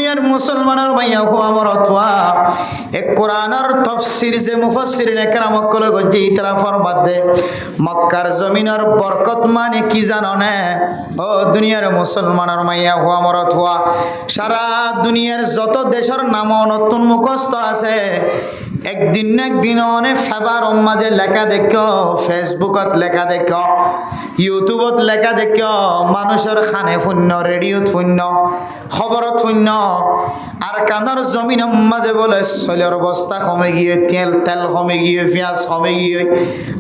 দুনিয়ার মুসলমানের মাইয়া হওয়া মরতওয়া এক কোরআনের তাফসীর যে মুফাসসিরিন একরাম কল গজি তারা ফরমাত দে মক্কার জমিনের বরকত মানে কি জানো না ও দুনিয়ার মুসলমানের মাইয়া হওয়া মরতওয়া সারা দুনিয়ার যত দেশের নাম নতুন মুখস্থ আছে একদিন না একদিন অনেক ফেবার মাঝে লেখা দেখো ফেসবুকত লেখা দেখো ইউটিউবত লেখা দেখো মানুষের খানে শূন্য রেডিওত শূন্য খবরত শূন্য আর কানৰ জমিন মাঝে বলে চলের বস্তা কমে গিয়ে তেল কমে গিয়ে পেঁয়াজ কমে গিয়ে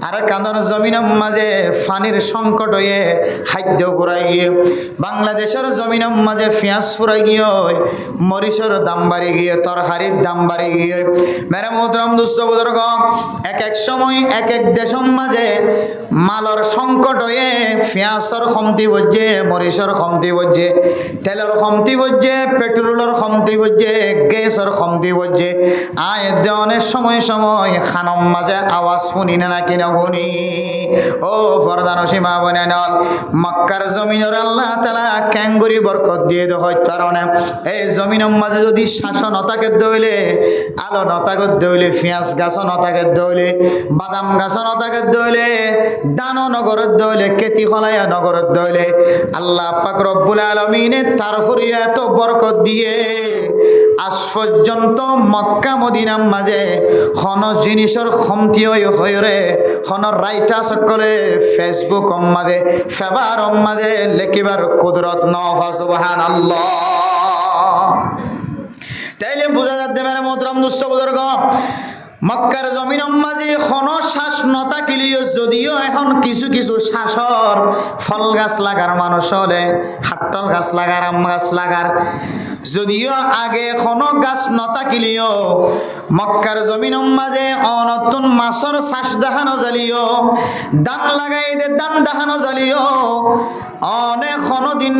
আর কানৰ জমিন মাঝে পানির সংকট হয়ে খাদ্য ফুরাই গিয়ে বাংলাদেশের জমিন মাঝে পেঁয়াজ ফুরাই গিয়ে মরিচের দাম বাড়ি গিয়ে তরকারির দাম বাড়ি গিয়ে মেরে মোহতরম দুস্থ বুজুর্গ এক সময় এক দেশের মাঝে মালর সংকট হয়ে পেঁয়াজের কমতি বজ্জে মরিচের কমতি বজ্জে তেলের কমতি বজ্জে পেট্রোলের কমতি বজ্জে গ্যাসের কমতি বজ্জে অনেক সময় খানম মাঝে আওয়াজ শুনি না কিনা শুনি ও ফরদান সীমা বনে নল মক্কার জমিনের আল্লাহ তাআলা ক্যাঙ্গুরি বরকত দিয়ে দেয় কারণে এই জমিনের মাঝে যদি শাসন নতাকে দইলে আলো নতাকে দইলে পেঁয়াজ গাছ নতাকে দইলে বাদাম গাছ নতাকে দইলে দানো নগরের দইলে কেতি খলাইয়া নগরের দইলে আল্লাহ পাক রব্বুল আলামিনে তারপরে এত বরকত দিয়ে আজ পর্যন্ত মক্কা মদিনার মাঝে কোন জিনিসের কমতি হয়ে কোন রাইটা সকলে ফেসবুক মাঝে ফেবার মাঝে লেখিবার কুদরত নফা সুবহানাল্লাহ তাইলে বোঝা যাচ্ছে মেরে মোহতরম দুস্থ বুজুর্গ মক্কার জমিন মাঝে কোনো শ্বাস নতা কিলিও যদিও এখন কিছু কিছু শ্বাসর ফল গাছ লাগার মানুষ হলে হাট্টল গাছ লাগার আম গাছ লাগার যদিও আগে কোনো গাছ নতা কিলিও মক্কার জমিন মাঝে অনতুন মাছর শ্বাস দেখানো জ্বালিও দান লাগাই দে দান দেখানো জ্বালিও অনেক দিন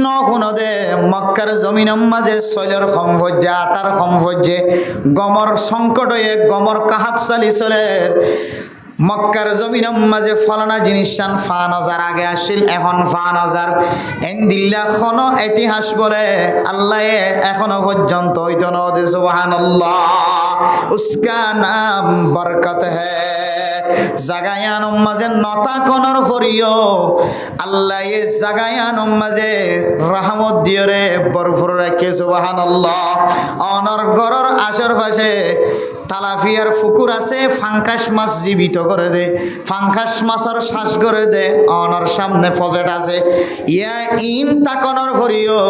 দে মক্কার জমিন মাঝে শৈলের কম হজ্জে আটার কম হজ্জে গমর সংকট হয়ে গমর কাহাত চালি চলে মক্কার জমিন মাঝে ফলানা জিনিস ফান হাজার আগে আসিল এখন ফান হাজার এন্দিল্লা কোনো ইতিহাস বলে আল্লাহ এখনো পর্যন্ত হইতো না সুবহানাল্লাহ উসকা নাম বরকত হ্যায় জাগায়ান মাঝে নতা কোনর ফরিও আল্লাহ এ জাগায়ান মাঝে রহমত দিয়ে রে বরফর রাখে সুবহানাল্লাহ অনর গরর আশের পাশে তালাফিয়ার ফুকুর আছে ফাঙ্কাস মাছ জীবিত করে দে ফাঙ্কাস মাছের শ্বাস করে দে অনর সামনে প্রজেক্ট আছে ইয়া ইন তাকনর ভরিও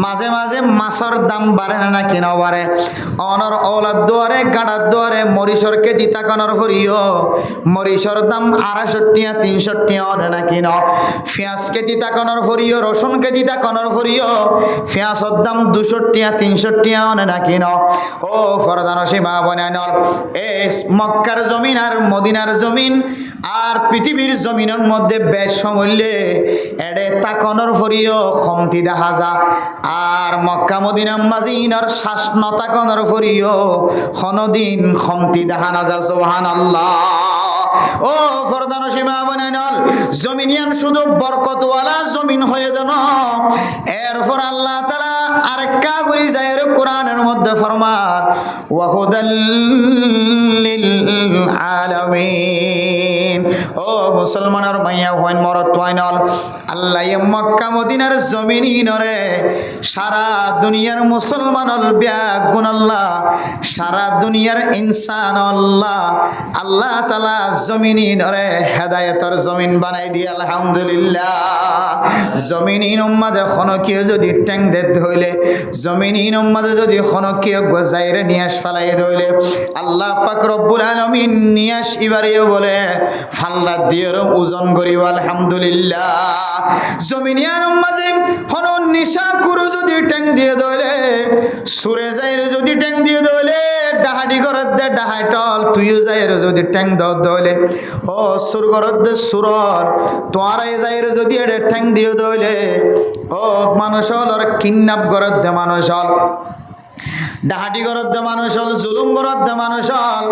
মাঝে মাঝে মাছের দাম বাড়ে না কিনা বাড়ে অনর ওলাদ দুয়ারে গাড়ার দুয়ারে মরিচর কেজি তাকনর ভরিও মরিচর দাম 250 টাকা 300 টাকা অনে না কিনা পেঁয়াজ কেজি তাকনর ভরিও রসুন কেজি তাকনর ভরিও পেঁয়াজের দাম 200 টাকা 300 টাকা অনে না কিনা ও ফরদান সীমা বনে মক্কার জমিন আর মদিনার জমিন আর পৃথিবীর জমিনের মধ্যে বেশ মূল্যে এডে তাকনর ফরিও কমতি দেখা যা আর মক্কা মদিনার মাঝিনার শ্বাস নতাকনর ফরিও কোনদিন কমতি দেখা না যা সুবহানাল্লাহ ও ফরদান সীমা বনে নল জমিনিয়ান শুধু বরকতওয়ালা জমিন হয়ে দেন এরপর আল্লাহ তাআলা আরেকটা করি যায় কোরআনের মধ্যে ফরমান ওয়া হুদাল লিল আলামিন ও মুসলমানের মাইয়া হইন মরত হইনল আল্লাহ মক্কা মদিনার জমিনিনরে সারা দুনিয়ার মুসলমানল ব্যাগ গুনাল্লাহ সারা দুনিয়ার ইনসান আল্লাহ আল্লাহ তাআলা জমিনিনরে হেদায়েতের জমিন বানাই দি আলহামদুলিল্লাহ জমিনিন উম্মাদে খনকিয়ে যদি ট্যাং দে হইলে জমিনিন উম্মাদে যদি খনকিয়ে গজাইরে নিয়াস ফালাই দইলে আল্লাহ পাক রব্বুল আলামিন নিয়াস ইবারিও বলে ফাল্লা দিয়ের ওজন করিব আলহামদুলিল্লাহ জমিনিয়ার মাঝে হন নিশা কুরু যদি ট্যাং দিয়ে দইলে সুরে যাইরে যদি ট্যাং দিয়ে দইলে ডাহাডি করত দে ডাহাইটল তুইও যাইরে যদি ট্যাং দইলে ও সুর করত দে সুরর তোয়ারাই যাইরে যদি এডে ট্যাং দিয়ে দইলে ও মানুষ হল আর কিডন্যাপ করত দে মানুষ হল ডাহাডি করত দে মানুষ হল জুলুম করত দে মানুষ হল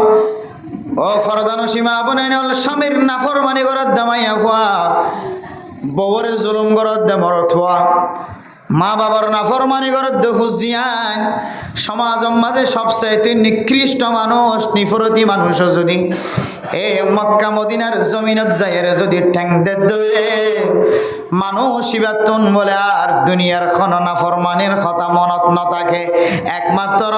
ও ফরদান সীমা বনে নল স্বামীর নাফরমানি করত দে মাইয়া ফুয়া বউরে জুলুম করত দে মরত ফুয়া মা বাবার নাফরমানি করে ফুজিয়ান সমাজের মাঝে সবচেয়ে নিকৃষ্ট মানুষ নিফরতি মানুষ যদি এ মক্কা মদিনার জমিনত যাইরে যদি ঠ্যাং দে দে মানুষ ইবাতুন বলে আর দুনিয়ার খন নাফরমানির কথা মনত নথাকে একমাত্র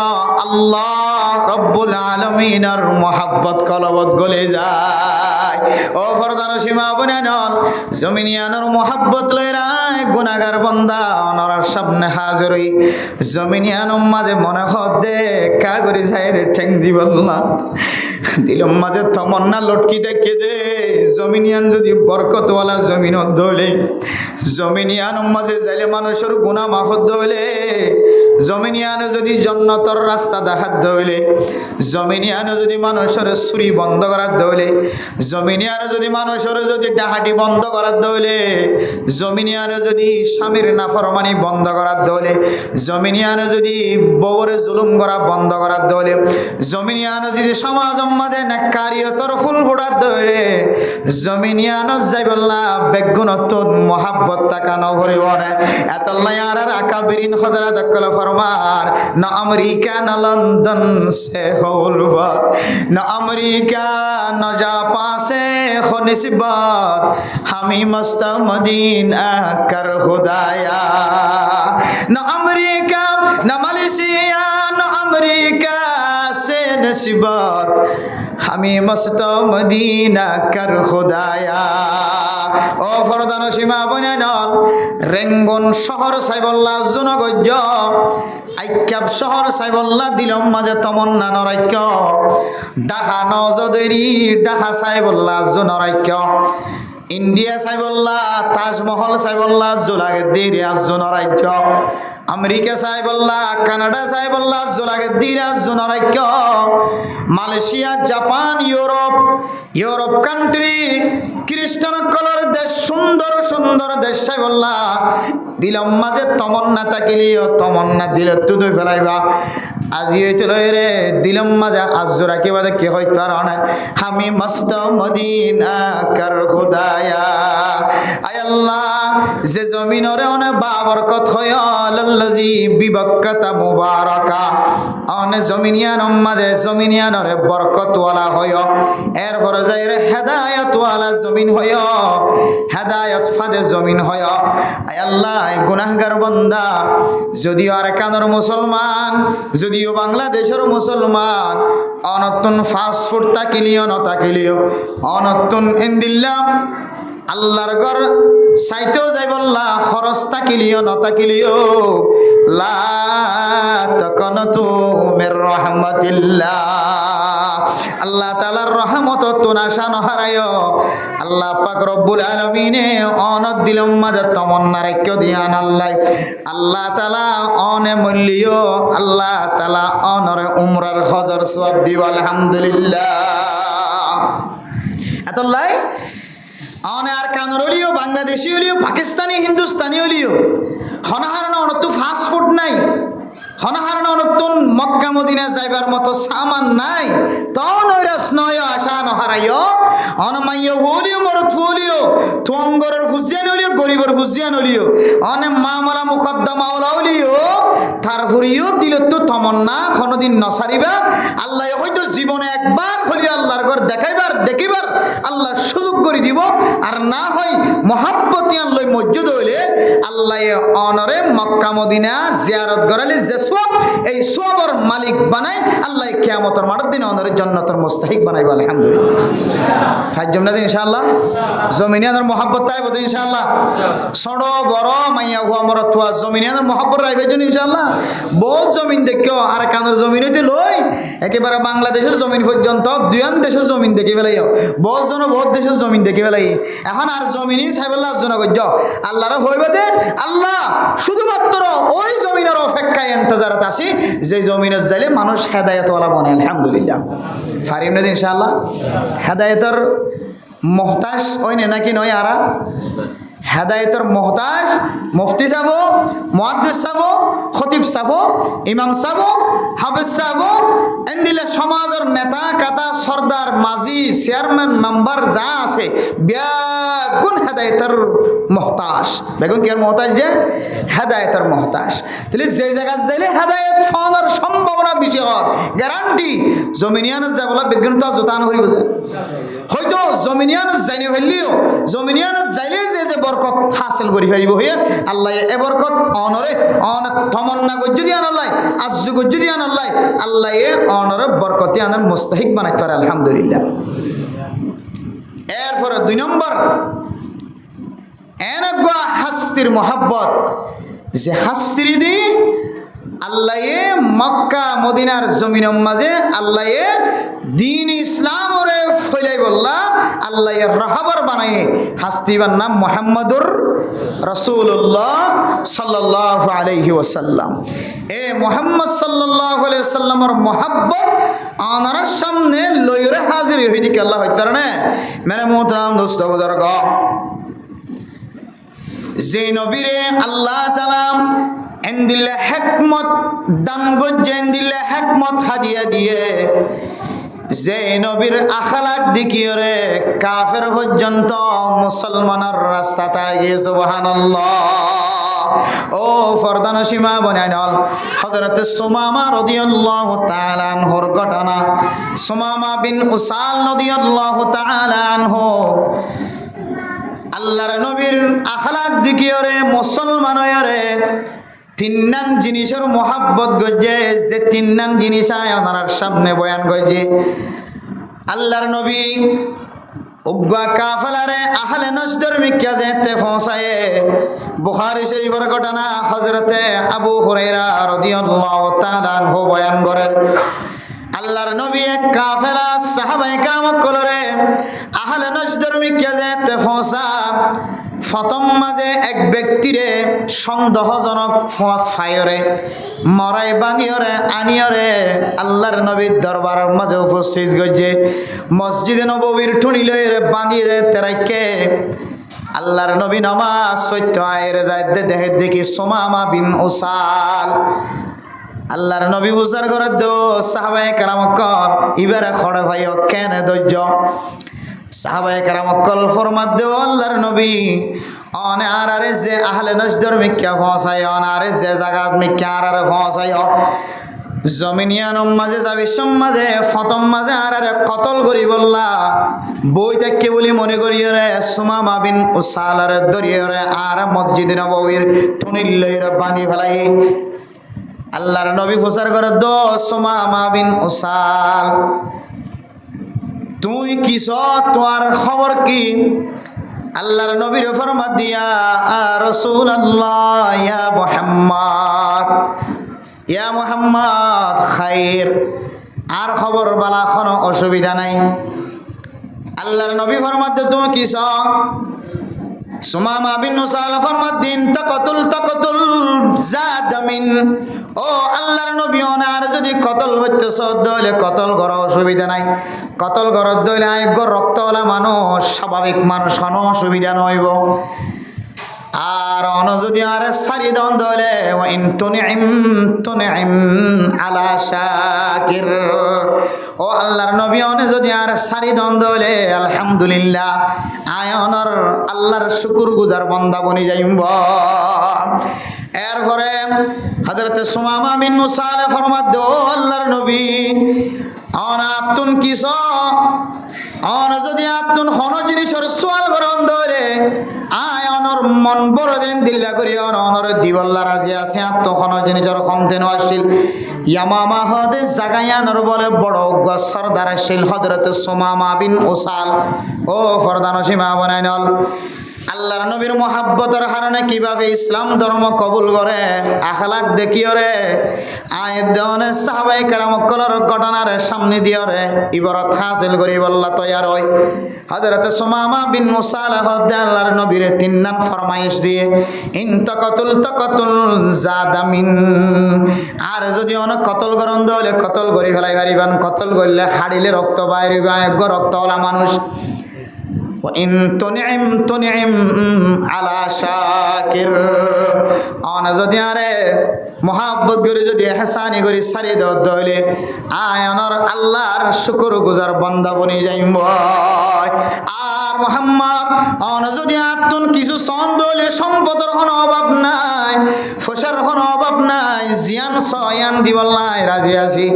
আল্লাহ রব্বুল আলামিনের মহব্বত কলবত গলে যায়। ও ফরদান সীমা বনানল জমিনিয়ানোর মহব্বত লইরায় গুনাহগার বান্দা অনরার সামনে হাজির হই জমিনিয়ানোর মাঝে মনে হদে কা করি যাইরে ঠ্যাং দিবল না দিলম মাঝে তমন্না লটকি দেখে দে জমিনিয়ান যদি বরকতওয়ালা জমিনত ধরে জমিনিয়ান মাঝে যাইলে মানুষের গুনাহ মাফ হইলে জমিনিয়ান যদি জান্নাতের রাস্তা দেখাত হইলে জমিনিয়ান যদি মানুষের চুরি বন্ধ করাত হইলে জমিনিয়ান যদি মানুষের যদি ডাহাটি বন্ধ করাত হইলে জমিনিয়ান যদি স্বামীর নাফরমানি বন্ধ করাত হইলে জমিনিয়ান যদি বউর জুলুম করা বন্ধ করাত হইলে জমিনিয়ান যদি সমাজ মাঝে নেকারিয়তর ফুল ফোটাত হইলে জমিনিয়ান যাইবল্লা বেগুনতন মহাব্বত তাকানো ভরিব না এতলাই আর আকাবিরিন হযরত কল ফরমার না আমেরিকা না লন্ডন সে হলবাত না আমেরিকা না জাপান সে हो निस्बत हमी मस्त मदीना कर खुदाया न अमेरिका न मलेशिया न अमेरिका से निस्बत हमी मस्त मदीना कर खुदाया। ও ফরদান সীমা বনানল রেঙ্গন শহর সাইবল্লাহ জনগজ্য আইক্যাব শহর সাইবল্লাহ দিলম মাঝে তমন্না নরাক্য ঢাকা নজদেরি ঢাকা সাইবল্লাহ জনরাক্য ইন্ডিয়া সাইবল্লাহ তাজমহল সাইবল্লাহ জোলাগে দেরি জনরাজ্য আমেরিকা সাইবল্লাহ কানাডা সাইবল্লাহ জোলাগে দিরা জনরাক্য মালয়েশিয়া জাপান ইউরোপ কান্ট্রি খ্রিস্টান কলর দেশ সুন্দর সুন্দর দেশ সাইবল্লাহ দিলম মাঝে তমন্না তাকিলিও তমন্না দিলে তুই ফেলাইবা আজি হইতে রে দিলম মাঝে আজরা কে বাদে কে হইতো আর না আমি মস্ত মদিনা কর খুদায়া আয় আল্লাহ যে জমিনরে অনে বাবরকত হয় আল্লাজি বিবক্কাতা মুবারাকা অনে জমিনিয়ান মাঝে জমিনিয়ানরে বরকত ওয়ালা হয় এরপর যাইরে হেদায়েত ওয়ালা জমিন হয় হেদায়েত ফাদে জমিন হয় আয় আল্লাহ গুনাহগার বান্দা যদিও আর কানর মুসলমান যদিও বাংলাদেশের মুসলমান অনতুন ফাস্ট ফুড তাকিলিও নতাকিলিও অনতুন ইন্দিল্লাম আল্লাহর ঘর সাইতেও যাইবল্লা খরচ তাকিলিও নতাকিলিও লা তাকানাতু মির রাহমাতিল্লাহ আল্লাহ তাআলার রহমত তুনাশা নহারায় আল্লাহ পাক রব্বুল আলামিনে অনদ দিলম মাঝে তমন্না রাখ্য দিয়ান আল্লাহ তাআলা অনে মূল্য আল্লাহ তাআলা অনরে উমরার হজর সওয়াব দিব আলহামদুলিল্লাহ এতলাই অনে আর কানর হলিও বাংলাদেশি হলিও পাকিস্তানি হিন্দুস্তানি হলিও হনহারণ অনতো ফাস্ট ফুড নাই হনহারণ অনতুন মক্কা মদিনা যাইবার মতো সামান নাই তন ওইরাস নয় আশা নহারাইও অনমাইয় হলিও মরত হলিও তুঙ্গরের ফুজিয়ান হলিও গরিবের ফুজিয়ান হলিও অনে মামলা মুকদ্দমা হলিও তারপরেও দিল তো তমন্না কোনদিন নসারিবা আল্লাহ হয়তো জীবনে একবার হলিও আল্লাহর ঘর দেখিবার আল্লাহ সুযোগ করে দিব আর না হয় মহাব্বতিয়ান লই মসজিদ হইলে আল্লাহ অনরে মক্কা মদিনা জিয়ারত করালে যে সওয়াব এই সওয়াবের মালিক বানাই আল্লাহ কিয়ামতের মাঠের দিন অনরে জান্নাতের মুস্তাহিক বানাইব আলহামদুলিল্লাহ ফাইজম না ইনশাআল্লাহ জমিনিয়ানের মহব্বত তাইব ইনশাআল্লাহ ছোট বড় মাইয়া হুয়া মরত হুয়া জমিনিয়ানের মহব্বত রাইবে জন ইনশাআল্লাহ বহুত জমিন দেখিও আর কানের জমিন হইতে লই একেবারে বাংলাদেশের জমিন পর্যন্ত দুয়ান দেশের জমিন দেখি ফেলাইও বহুত দেশের জমিন দেখি ফেলাই এখন আর জমিনই সাইবল্লাহ জন গজ্য আল্লাহর হইবে দে আল্লাহ শুধুমাত্র ওই জমিনের অপেক্ষায় ইন্তজারত আসি যে জমিনের যাইলে মানুষ হেদায়েতওয়ালা বনে আলহামদুলিল্লাহ ফারিম না ইনশাআল্লাহ হেদায়েতের মুহতাজ ওই নাকি নয় আরা হেদায়েতের মুহতাজ মুফতি সাহেব মুহাদ্দিস সাহেব খতিব সাহেব ইমাম সাহেব হাফেজ সাহেব এন্দিলে সমাজের নেতা কাতা সর্দার মাঝি চেয়ারম্যান মেম্বার যা আছে বেগুন হেদায়েতের মহতাজ, বেগুন কি আর মহতাজ যে হেদায়েতের মহতাজ। তাহলে যে জায়গা যাইলে হেদায়েত পাওয়ার সম্ভাবনা বেশি হওয়ার গ্যারান্টি জমিনিয়ান যা বলা বেগুন তো জোতান হরিব হয়তো জমিনিয়ান যাইনি ফেললিও জমিনিয়ান যাইলে যে বরকত হাসিল করি পারিব হয়ে আল্লাহ এ বরকত অনরে তমন্না গজ্জু দিয়ে আনল্লাই আজ্জু গজ্জু দিয়ে আনল্লাই আল্লাহ এ অনরে বরকতি আনার মুস্তাহিক বানাইতে পারে আলহামদুলিল্লাহ। এরপরে 2 নম্বর এনেগা হাস্তির মহাব্বত যে হাস্তির দি আল্লাহ এ মক্কা মদিনার জমিনের মাঝে আল্লাহ এ দিন ইসলাম ওরে ফইলাই বললা আল্লাহ এর রাহাবার বানাই হাস্তিবার নাম মুহাম্মাদুর রাসূলুল্লাহ সাল্লাল্লাহু আলাইহি ওয়াসাল্লাম। এ মুহাম্মদ সাল্লাল্লাহু আলাইহি ওয়াসাল্লামের মহব্বত আনার সামনে লইরে হাজির হইতে কি আল্লাহ হইতে পারে না। মেরে মোহতারাম দোস্ত বুজুর্গ, যে নবীরে আল্লাহ তাআলা এন্দিলে হিকমত দান গজ্জে এন্দিলে হিকমত হাদিয়া দিয়ে যে নবীর আখলাক দেখিয়ে কাফের পর্যন্ত মুসলমানের রাস্তাতে গিয়ে সুবহানাল্লাহ। ও ফরদান সীমা বনাইনল হযরত সুমামা রাদিয়াল্লাহু তাআলা আনহুর ঘটনা। সুমামা বিন উসাল রাদিয়াল্লাহু তাআলা আনহু আল্লাহর নবীর আখলাক দেখিয়ে মুসলমান হয়ে 3 জিনিসের মহাব্বত গজে যে 3 জিনিস ওনার সামনে বয়ান গজে। আল্লাহর নবী উগ্গা কাফেলারে আহলে নজদর মিক্কা যেতে পৌঁছায় বুখারী শরীফের ঘটনা হযরতে আবু হুরায়রা রাদিয়াল্লাহু তাআলা আনহু বয়ান করেন। আল্লাহর নবী এক কাফেলা সাহাবায়ে কেরাম কলরে আহলে নজদর মিক্কা যেতে পৌঁছা প্রথম মাঝে এক ব্যক্তিরে সন্দেহজনক ফায়রে মরাই বানিয়রে আনিয়রে আল্লাহর নবীর দরবারের মাঝে উপস্থিত গজে মসজিদে নববীর ঠুনি লইরে বাঁধিয়ে তেরাইকে আল্লাহর নবী নামাজ সত্য আয়ের যায় দেখি সুমামা বিন উসাল আল্লাহর নবী বুঝার করে দো সাহাবায়ে কেরাম কল ইবারে খড়ে ভাই কেন ধৈর্য সাহাবায়ে কেরাম কল ফরমাত দেও আল্লাহর নবী অনে আরে যে আহলে নজদর মিক্কা পৌঁছায় অনারে যে জায়গা মিক্কা আরে পৌঁছায় জমিনিয়ান মাঝে যাবি সমাজে ফতম মাঝে আরে কতল করি বললা বই দেখকে বলি মনে করি রে সুমামা বিন উসালার দরিয়ে রে আর মসজিদে নববীর ঠুনিল লইরে বাঁধি ফেলাই আল্লাহর নবী প্রচার করে দো সুমামা বিন উসাল তুই কিস তোর খবর কি? আল্লাহর নবীর ফরমাত দিয়া রাসূলুল্লাহ ইয়া মুহাম্মদ খাইর আর খবর বালা কোনো অসুবিধা নাই। আল্লাহর নবী ফরমাত দে তুমি কিস? সুমামা বিন উসাল ফরমাত দিন তাকাতুল জাদামিন ও আল্লাহর নবী ওনার যদি কতল হইতেছ দইলে কতল করা অসুবিধা নাই। কতল করার দইলে আয়োগ্য রক্তওয়ালা মানুষ স্বাভাবিক মানুষ কোনো অসুবিধা নইব। আর অন যদি আরে সারি দন দইলে ওয়াইন তুনিম আলা শাকির ও আল্লাহর নবী অনে যদি আর সারি দন দইলে আলহামদুলিল্লাহ আয়নর আল্লাহর শুকুর গুজার বান্দা বনি যাইব। এরপরে হযরত সুমামা বিন উসাল ফরমাত দো আল্লাহর নবী অনাতুন কিস অন যদি আতুন হন জিনিসের সোয়াল গ্রহণ ধরে আয় অনর মন বড় দিন দিল্লা করি অনর দিবল্লা রাজি আছে আত্মখন জিনিসের কমতেন আসছিল ইয়ামামা হদে জাগায়ানর বলে বড় সরদার আসছিল হযরত সুমামা বিন উসাল ও ফরদান সীমা বানাইনল আল্লাহর নবীর মহাব্বতের কারণে কিভাবে ইসলাম ধর্ম কবুল করে আখলাক দেখিও রে আয়াত দেওয়ানে সাহাবায়ে কেরাম কলর ঘটনার সামনে দিও রে ইবারত হাসিল করি বল্লা তৈয়ার হয়। হযরত সুমামা বিন উসাল হদে আল্লাহর নবীর 3 নাম ফরমাইশ দিয়ে ইন তাকাতুল জাদামিন আর যদি অনেক কতল গরম দলে কতল করি ফেলাই পারিবান কতল করলে হাড়িলে রক্ত বাইরে রক্তওয়ালা মানুষ وإن تنعم على শাকির অন যদি আরে মোহাব্বত করে যদি এহসানি করে সারি দেওয়া দইলে আয়নর আল্লাহর শুকর গুজার বান্দা বনি যাইব আর মোহাম্মদ অন যদি আতুন কিছু ছন্দ হলে সম্পদের কোনো অভাব নাই ফসর কোনো অভাব নাই জিয়ান সয়ান দিবল্লাই রাজি আছি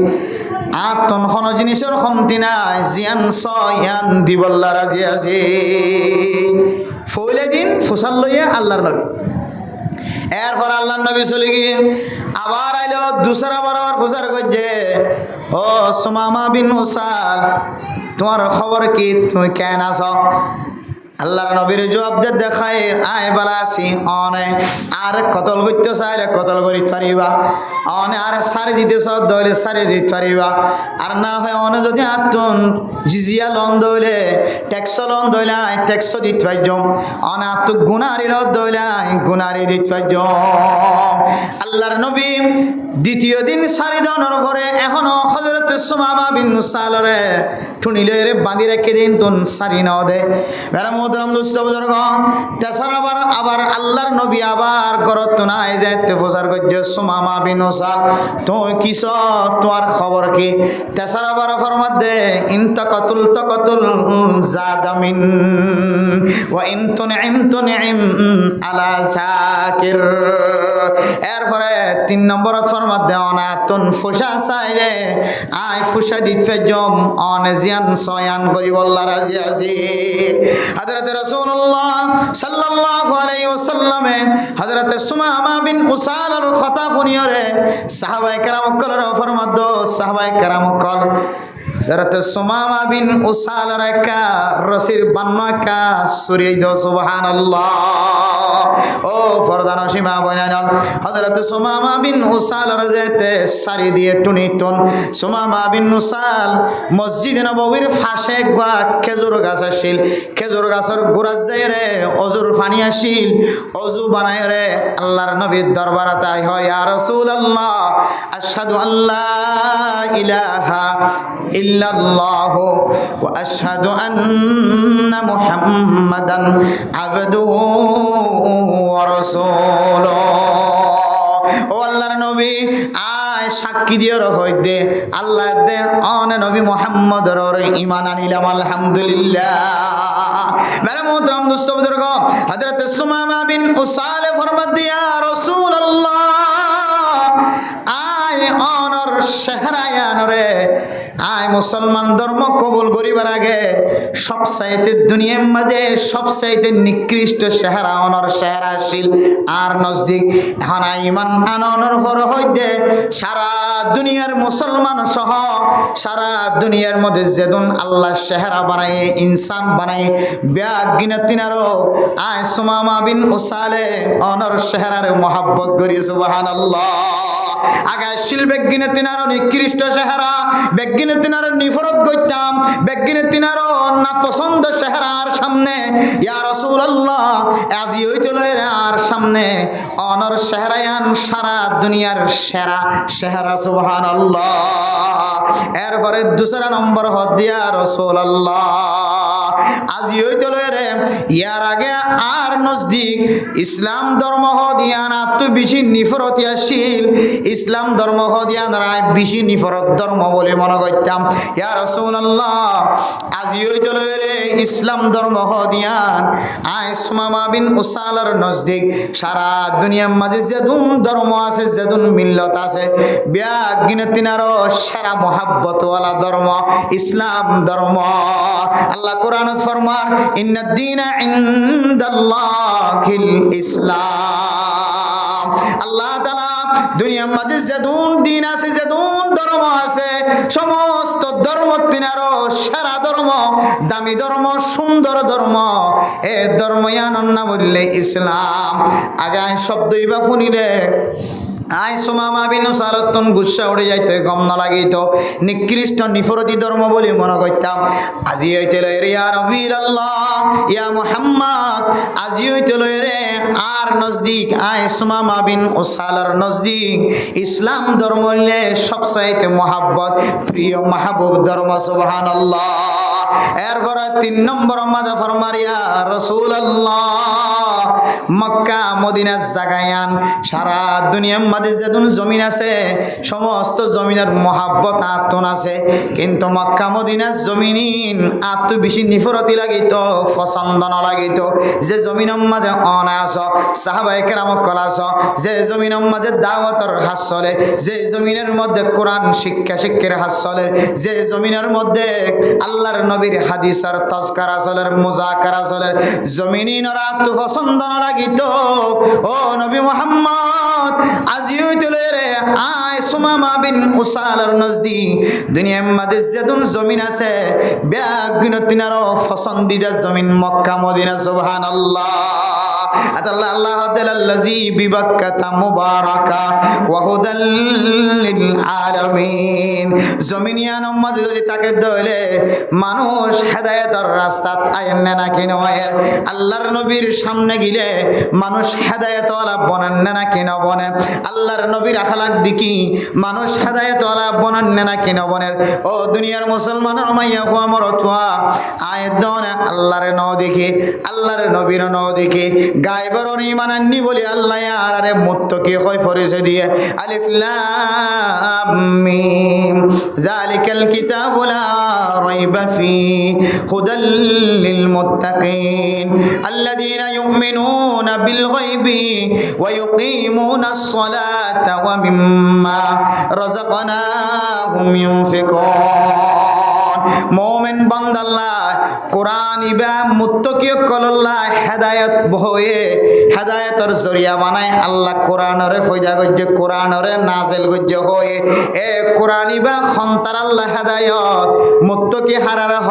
আতন কোন জিনিসের কমতি নাই জিয়ান সয়ান দিবল্লা রাজি আছি ফইলে দিন ফুসাল লইয়া আল্লাহর নবী এরপর আল্লাহর নবী চলে গিয়ে আবার আইলো দুসরা বার আবার ফুসার করছে ও সুমামা বিন উসাল তোমার খবর কি তুমি কেন আছো আল্লাহর নবীর জবাব দে দেখায় আয় বালা আছি অনে আর কতল করতে চাইলে কতল করি পারিবা অনে আর সারি দিতে সব দইলে সারি দিতে পারিবা আর না হয় অনে যদি আতুন জিজিয়া লন দইলে ট্যাক্স লন দইলে ট্যাক্স দিতে পারজম অনে আতু গুনারি ল দইলে গুনারি দিতে পারজম আল্লাহর নবী দ্বিতীয় দিন সারি দানোর পরে এখনো হযরত সুমামা বিন মুসালরে ঠুনিলে রে বাঁধি রেখে দিন তুন সারি নাও দে মেরা মোহতারাম দোস্ত বুজুর্গ তেসার আবার আল্লাহর নবী আবার করত নাই যাইতে প্রচার করছে সুমামা বিন মুসাল তুই কিস তোমার খবর কি তেসার আবার ফরমাত দে ইন তাকাতুল জাদামিন ওয়া ইন তুনইম আলা শাকির এরপরে 3 নম্বরত ফরমাত দে অনা তুন ফুসা চাইলে আয় ফুসা দিতে জম অন জিয়ান সয়ান করি বল্লা রাজি আছি হযরত রাসূলুল্লাহ সাল্লাল্লাহু আলাইহি ওয়াসাল্লামে হযরত সুমামা বিন উসালার কথা শুনিয়রে সাহাবায়ে কেরাম কলর ফরমাত দো সাহাবায়ে কেরাম কল হযরত সুমামা বিন উসালার একা রসির বান্নাকা সুরিয়ে দো সুবহানাল্লাহ ও ফরদান সীমা বনান হযরত সুমামা বিন উসালার যেতে সারি দিয়ে টুনিতন সুমামা বিন উসাল মসজিদ নববীর পাশে গা খেজুর গাছ আছিল খেজুর গাছের গোড়া যায় রে অজুর পানি আসিল অজু বানায় রে আল্লাহর নবীর দরবারে তাই হয় ইয়া রাসূলুল্লাহ আশহাদু আল্লা ইলাহা ইল্লাল্লাহ ওয়া আশহাদু আন্না মুহাম্মাদান আবদুহু ওয়া রাসূলুহু ও আল্লাহর নবী আয় সাক্ষী দিয়ে রহই দে আল্লাহ দে অনে নবী মুহাম্মদর ঈমান আনিলাম আলহামদুলিল্লাহ মেরে মোহতারাম দোস্ত বুজুর্গ হযরত সুমামা বিন উসাল ফরমাত দিয়া রাসূলুল্লাহ আয় অনর শেহরায়ানরে আয় মুসলমান ধর্ম কবুল করিবার আগে সবচাইতে দুনিয়ার মাঝে সবচাইতে নিকৃষ্ট চেহারা অনর চেহারা ছিল আর নজদিক এখন ইমান আননের পর হইতে সারা দুনিয়ার মুসলমান সহ সারা দুনিয়ার মধ্যে যেদিন আল্লাহ চেহারা বানায় ইনসান বানায় ব্যাগ গিনতিনারও আয় সুমামা বিন উসালে অনর চেহারার মহব্বত করি সুবহানাল্লাহ আগে শিল বেগিনে তিনারও নিকৃষ্ট চেহারা বেগিনে তিনারও নিফরত করতাম বেগিনে তিনারও না পছন্দ চেহারার সামনে ইয়া রাসূলুল্লাহ আজি হইতে লয় আর সামনে অনর চেহারায়ান সারা দুনিয়ার সেরা চেহারা সুবহানাল্লাহ এরপরে দুসরা নম্বর হদ দিয়া রাসূলুল্লাহ আজি হইতে লয় রে ইয়ার আগে আর নজদিক ইসলাম ধর্ম হদিয়ান আত্ম বেশি নিফরতি আসিল ইসলাম ধর্ম হদিয়ান রায় বেশি নিফরত ধর্ম বলে মনে করতাম ইয়া রাসূলুল্লাহ আজি হইতে লয় রে ইসলাম ধর্ম হদিয়ান আয় সুমামা বিন উসালার নজদিক সারা দুনিয়ার মাঝে যেদুন ধর্ম আছে যেদুন মিল্লত আছে ব্যাগ গিনতিনারও সেরা মহাব্বতওয়ালা ধর্ম ইসলাম ধর্ম আল্লাহ কোরআনত ফরমান ইন্নাদ দীনা ইনদাল্লাহিল ইসলাম আল্লাহ তাআলা দুনিয়ার মাঝে যেদুন দিন আছে যেদুন ধর্ম আছে সমস্ত ধর্ম তিনারও সেরা ধর্ম দামি ধর্ম সুন্দর ধর্ম এ ধর্ম ইয়ানোর নাম বললে ইসলাম আগায় শব্দই বা শুনিলে আই সুমামা বিন সালাতন গুসা উড়ে যাইতো গম না লাগিতো নিকৃষ্ট নিফরতি ধর্ম বলি মনে করতাম আজি হইতে লয় রে ইয়া নবীর আল্লাহ ইয়া মুহাম্মদ আজি হইতে লয় রে আর নজদিক আই সুমামা বিন উসালার নজদিক ইসলাম ধর্ম হইলে সবচাইতে মহাব্বত প্রিয় মাহবুব ধর্ম সুবহানাল্লাহ এরপরে 3 নম্বর মাজা ফরমারিয়া রাসূলুল্লাহ মক্কা মদিনা জাগায়ান সারা দুনিয়ার মাঝে যেদিন জমিন আছে সমস্ত জমিনের মহাব্বত আত্মন আছে কিন্তু মক্কা মদিনার জমিন আত্ম বেশি নিফরতি লাগিত পছন্দ না লাগিত যে জমিনের মাঝে অনাস সাহাবায়ে কেরাম কলাস যে জমিনের মাঝে দাওয়াতের হাত চলে যে জমিনের মধ্যে কোরআন শিক্ষার হাত চলে যে জমিনের মধ্যে আল্লাহর নবীর হাদিসের তাজকারা চলে মুজাকারা চলে জমিনিনরা আত্ম পছন্দ না লাগিত ও নবী মুহাম্মদ আজি হইতে রে আয় সুমামা বিন উসালার নজদি দুনিয়ার মাঝে যেদিন জমিন আছে ব্যাগ বিনতিনার পছন্দিদা জমিন মক্কা মদিনা সুবহানাল্লাহ আল্লাহ আল্লাহ তাআলাল্লাযী বিবাক্কাতা মুবারাকা ওয়া হুদাল লিল আলামিন জমিনিয়ান মাঝে যদি তাকে দইলে মানুষ হেদায়েতের রাস্তাত আইন না কেন আল্লাহর নবীর সামনে গিলে মানুষ হেদায়েতওয়ালা বনেন না কেন বনে আল্লাহর নবীর আখলাক দেখি মানুষ হেদায়েতওয়ালা বনেন না কেন বনের ও দুনিয়ার মুসলমানের মাইয়া হওয়া মরতুয়া আয়াত দনে আল্লাহর ন দেখে আল্লাহর নবীর ন দেখে গায়বের ঈমান আননি বলি আল্লাহ আরে মুত্তাকি হয় পরিচয় দিয়ে আলিফ লাম মিম যালিকাল কিতাবু লা রাইবা ফি হুদাল লিল মুত্তাকিন আল্লাযীনা ইউমিনুনা বিল গায়বি ওয়া ইউকিমুনাস সালাতা ওয়া মিম্মা রাযাকনাহুম ইউনফিকুন মুমিন বান্দাল্লাহ কোরআন ইবা মুত্তাকি কল্লাহ হেদায়েত হয়ে হেদায়েতের জরিয়া বানায় আল্লাহ কোরআনরে ফয়দা গজ্জে কোরআনরে নাজিল গজ্জে হয়ে এ কোরআন ইবা খন্তার আল্লাহ হেদায়েত মুত্তাকি হারার হ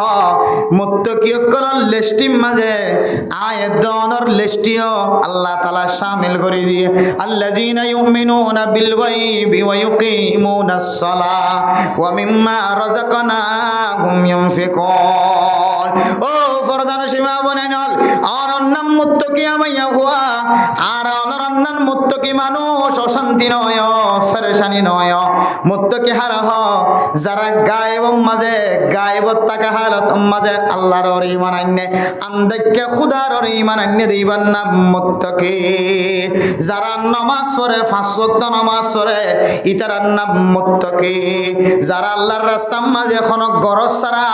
মুত্তাকি কল্লাহ লিস্টির মাঝে আয়াত দনর লিস্টিও আল্লাহ তাআলা শামিল করে দিয়ে আল্লাযীনা ইউমিনুনা বিল গায়বি ওয়া ইউকিমুনাস সালাহ ওয়া মিম্মা রাযাকনাহুম ইউনফিকুন ও ফরদান সীমা বনাইনাল অনন্নাম মুত্তাকি আমাইয়া হুয়া আর অনন্নান মুত্তাকি মানুষ অশান্তি নয় ফেরেশানি নয় মুত্তাকি হারা হ যারা গায়েব মাঝে গায়েবত তাকা হালত মাঝে আল্লাহর ঈমান আননে আমদেরকে খুদার ঈমান আননে দিবান না মুত্তাকি যারা নামাজ পড়ে 5 ওয়াক্ত নামাজ পড়ে ইতারার নাম মুত্তাকি যারা আল্লাহর রাস্তার মাঝে কোনো গরজ ছাড়া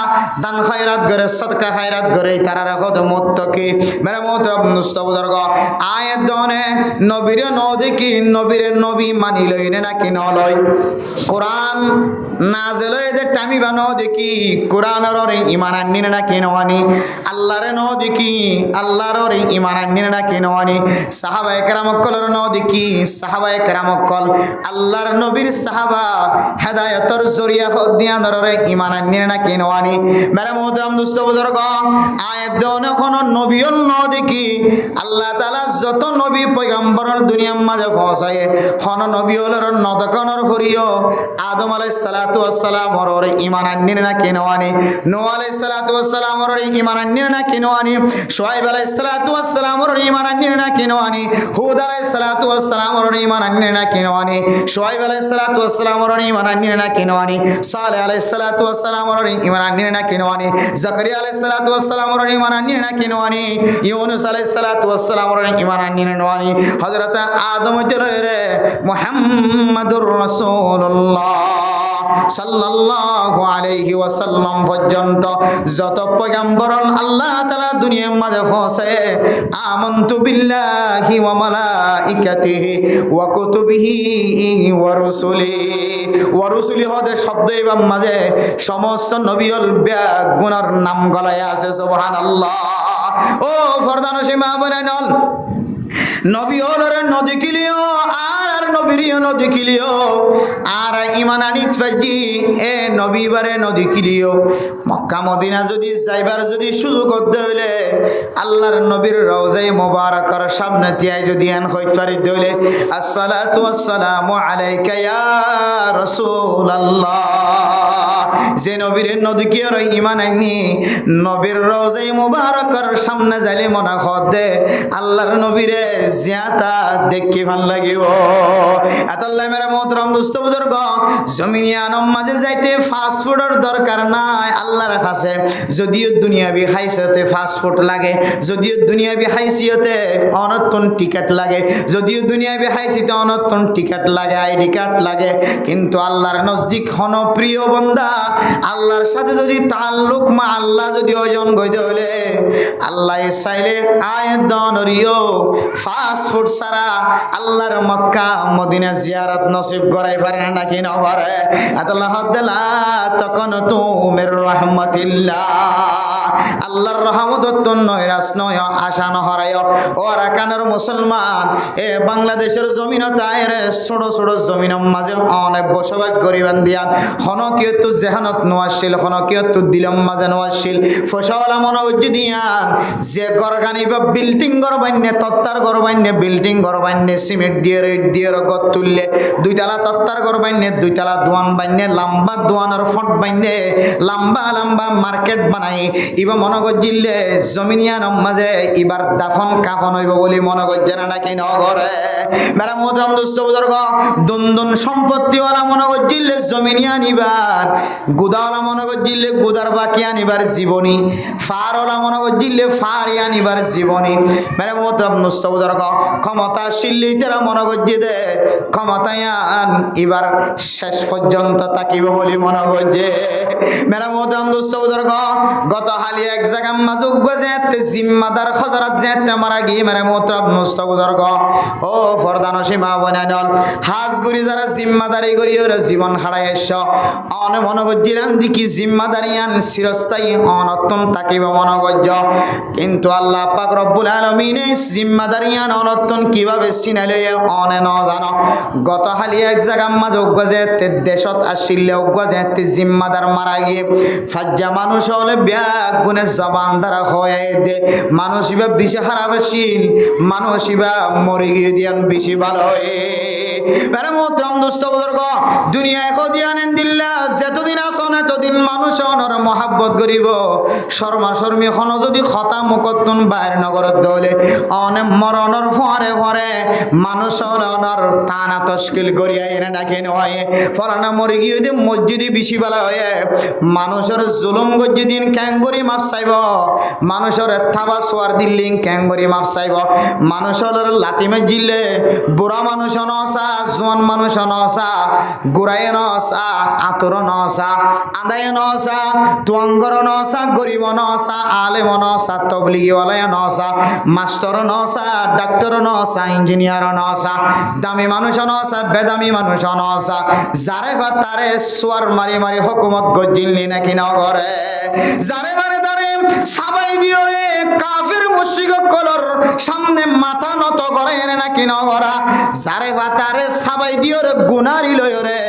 দান খায়রাত করে সদকা খায়রাত করে তারা রাখত মুত্তাকি মেরে মোহতরম মুস্তাবুদর্গ আয়াত দনে নবীর নদী নবীর নবী মানি লইনে নাকি নলয় কোরআন নাজিল হয়ে যে টামি বানো দেখি কোরআনের ঈমান আননি নাকি নওয়ানি আল্লাহর ন দেখি আল্লাহর ঈমান আননি নাকি নওয়ানি সাহাবায়ে কেরাম কলর ন দেখি সাহাবায়ে কেরাম কল আল্লাহর নবীর সাহাবা হেদায়েতের জরিয়া দিয়া ধরে ঈমান আননি নাকি নওয়ানি মেরে মোহতরম মুস্তাবুদর্গ আয়াত দনে কোন নবীল ন দেখি আল্লাহ তাআলা যত নবী পয়গম্বরর দুনিয়ার মাঝে পৌঁছায় হন নবীলর নদকনর ফরিও আদম আলাইহিস সালাতু ওয়াস সালামর ঈমান আননি নাকি নওয়ানি নূহ আলাইহিস সালাতু ওয়াস সালামর ঈমান আননি নাকি নওয়ানি শুআয়ব আলাইহিস সালাতু ওয়াস সালামর ঈমান আননি নাকি নওয়ানি হুদ আলাইহিস সালাতু ওয়াস সালামর ঈমান আননি নাকি নওয়ানি শুআয়ব আলাইহিস সালাতু ওয়াস সালামর ঈমান আননি নাকি নওয়ানি সালেহ আলাইহিস সালাতু ওয়াস সালামর ঈমান আননি নাকি নওয়ানি জাকারিয়া আলাইহিস সালাতু ওয়াস সালামর ঈমান আননি নাকি নওয়ানি ইউনুস আলাইহিস সালাতু ওয়াস সালামর ঈমান আননি নওয়ানি হযরত আদম হইতে রে মুহাম্মাদুর রাসূলুল্লাহ সাল্লাল্লাহু আলাইহি ওয়াসাল্লাম পর্যন্ত যত পয়গম্বর আল্লাহ তাআলা দুনিয়ার মাঝে পৌঁছে আমানতু বিল্লাহি ওয়া মালাইকাতিহি ওয়া কুতুবিহি ওয়া রুসুলিহি হদে শব্দ এবং মাঝে সমস্ত নবীর গুণার নাম গলায় আছে সুবহানাল্লাহ ও ফরদান সীমা বলেন নবী হলরে নদী কিলিও আর নবীরিও নদী কিলিও আর ইমান আনিত ফাজি এ নবী বারে নদী কিলিও মক্কা মদিনা যদি যাইবার যদি সুযোগ হইলে আল্লাহর নবীর রওজায়ে মুবারাকার সামনে তিয়াই যদি আন হইতারি দইলে আসসালাতু ওয়াসসালামু আলাইকা ইয়া রাসূলুল্লাহ যে নবীর নদী কি আর ইমান আইনি নবীর রওজায়ে মুবারাকার সামনে যাইলে মনে দে আল্লাহর নবীরে জিয়াতা দেখি ভাল লাগিব আতাল্লাহ মেরা মোহতরম দোস্ত বুজুর্গ জমিনিয়ানম মাঝে যাইতে ফাস্ট ফুডের দরকার নাই আল্লাহর কাছে যদিও দুনিয়াবি খাইছতে ফাস্ট ফুড লাগে যদিও দুনিয়াবি খাইছিতে অনতন টিকেট লাগে যদিও দুনিয়াবি খাইছিতে অনতন টিকেট লাগে আইডি কার্ড লাগে কিন্তু আল্লাহর নজদিক হন প্রিয় বান্দা আল্লাহর সাথে যদি তাল্লুক মা আল্লাহ যদি ওজন গইতে হলে আল্লাহ চাইলে আয়াত দনরিও ফাস্ট ফুড সারা আল্লাহর মক্কা মদিনা জিয়ারত নসিব করাই পারে না নাকি না পারে আল্লাহ দিলা তখন তুমির রহমতিল্লাহ আল্লাহর রহমত নৈরাস নয় আশা নহরায় ওরা কানের মুসলমান এ বাংলাদেশের জমিন তাইরে ছোট ছোট জমিন মাঝে অনেক বসবাস করিবান দিয়ান হনকিয় তো জেহানত নোয়াশিল হনকিয় তো দিলম মাঝে নোয়াশিল ফসলা মনে উজ্জি দিয়ান যে গরগানি বা বিল্ডিং গরবান্যে তত্তার গরবান্যে বিল্ডিং গরবান্যে সিমেন্ট দিয়ে রেড দিয়ে গত তুললে দুইতলা তত্তার গরবান্যে দুইতলা দোয়ান বান্যে লম্বা দোয়ানের ফট বান্যে লম্বা লম্বা মার্কেট বানাই ইবা মনে করজিলে জমিনিয়ান মাঝে এবার দাফন কাফন হইব বলে মনে করছে না নাকি নগরে মেরা মোহতরম দোস্ত বুজুর্গ দুন সম্পত্তিওয়ালা মনে করজিলে জমিনিয়ান ইবার গুদাওয়ালা মনে করজিলে গুদার বাকি আনিবার জীবনী ফারওয়ালা মনে করজিলে ফার আনিবার জীবনী মেরা মোহতরম দোস্ত বুজুর্গ ক্ষমতাশীল তারা মনে করছে দে ক্ষমতায়ান এবার শেষ পর্যন্ত তাকিব বলে মনে করছে মেরা মোহতরম দোস্ত বুজুর্গ গত হালি এক জায়গা মাজুক যেতে জিম্মাদার খজরাত যেতে মারা গিয়ে মেরে মোহতরম দোস্ত বুজুর্গ ও ফরদান সীমা বনাইনল হাজগুড়ি যারা জিম্মাদারি করি ওরা জীবন হারাই এস অনে মনে করছিলেন দেখি জিম্মাদারি আন চিরস্থায়ী অনত্তম তাকিব মনে করছ কিন্তু আল্লাহ পাক রব্বুল আলামিন জিম্মাদারি আন অনত্তম কিভাবে চিনাইলে অনে ন জানো গত হালি এক জায়গা মাজুক যেতে দেশত আসিলে যেতে জিম্মাদার মারা গিয়ে ফাজ্জা মানুষ হলে ব্যাগ গুনে জবান দ্বারা হয়ে দে মানুষ ইবা বেশি খারাপ আসিল মানুষ ইবা মরে গিয়ে দিয়ান বেশি ভালো হয়ে মেরে মোহতরম দোস্ত বুজুর্গ দুনিয়া এখন দিয়ানেন দিল্লা যতদিন আসন এতদিন মানুষ অনর মহাব্বত করিব শর্মা শর্মী এখন যদি খতা মুকত্তুন বাইর নগরত দলে অনে মরণর ফরে ফরে মানুষ অনর টানা তস্কিল করিয়া এনে নাকি নয় ফলানা মরে গিয়ে দিয়ে মসজিদে বেশি ভালো হয়ে মানুষের জুলুম গজ্জিদিন ক্যাঙ্গুরি মাছ চাইব মানুষের থাবা সোয়ার দিল্লিং ক্যাঙ্গুরি মাছ চাইব মানুষের লাতিমে জিল্লে বুড়া মানুষ নসা জোয়ান মানুষ নসা গুড়াই নসা আতর নসা আদায় নসা তুয়াঙ্গর নসা গরিব নসা আলেম নসা তবলিগিওয়ালায় নসা মাস্টার নসা ডাক্তার নসা ইঞ্জিনিয়ার নসা দামি মানুষ নসা বেদামি মানুষ নসা যারে বা তারে সোয়ার মারি মারি হুকুমত গজ্জিনলি নাকি না করে যারে মারে তারে সাবাই দিও রে কাফির মুশরিক কলর সামনে মাথা নত করে এনে নাকি না করা যারে বা তারে সাবাই দিও রে গুনারি লয় রে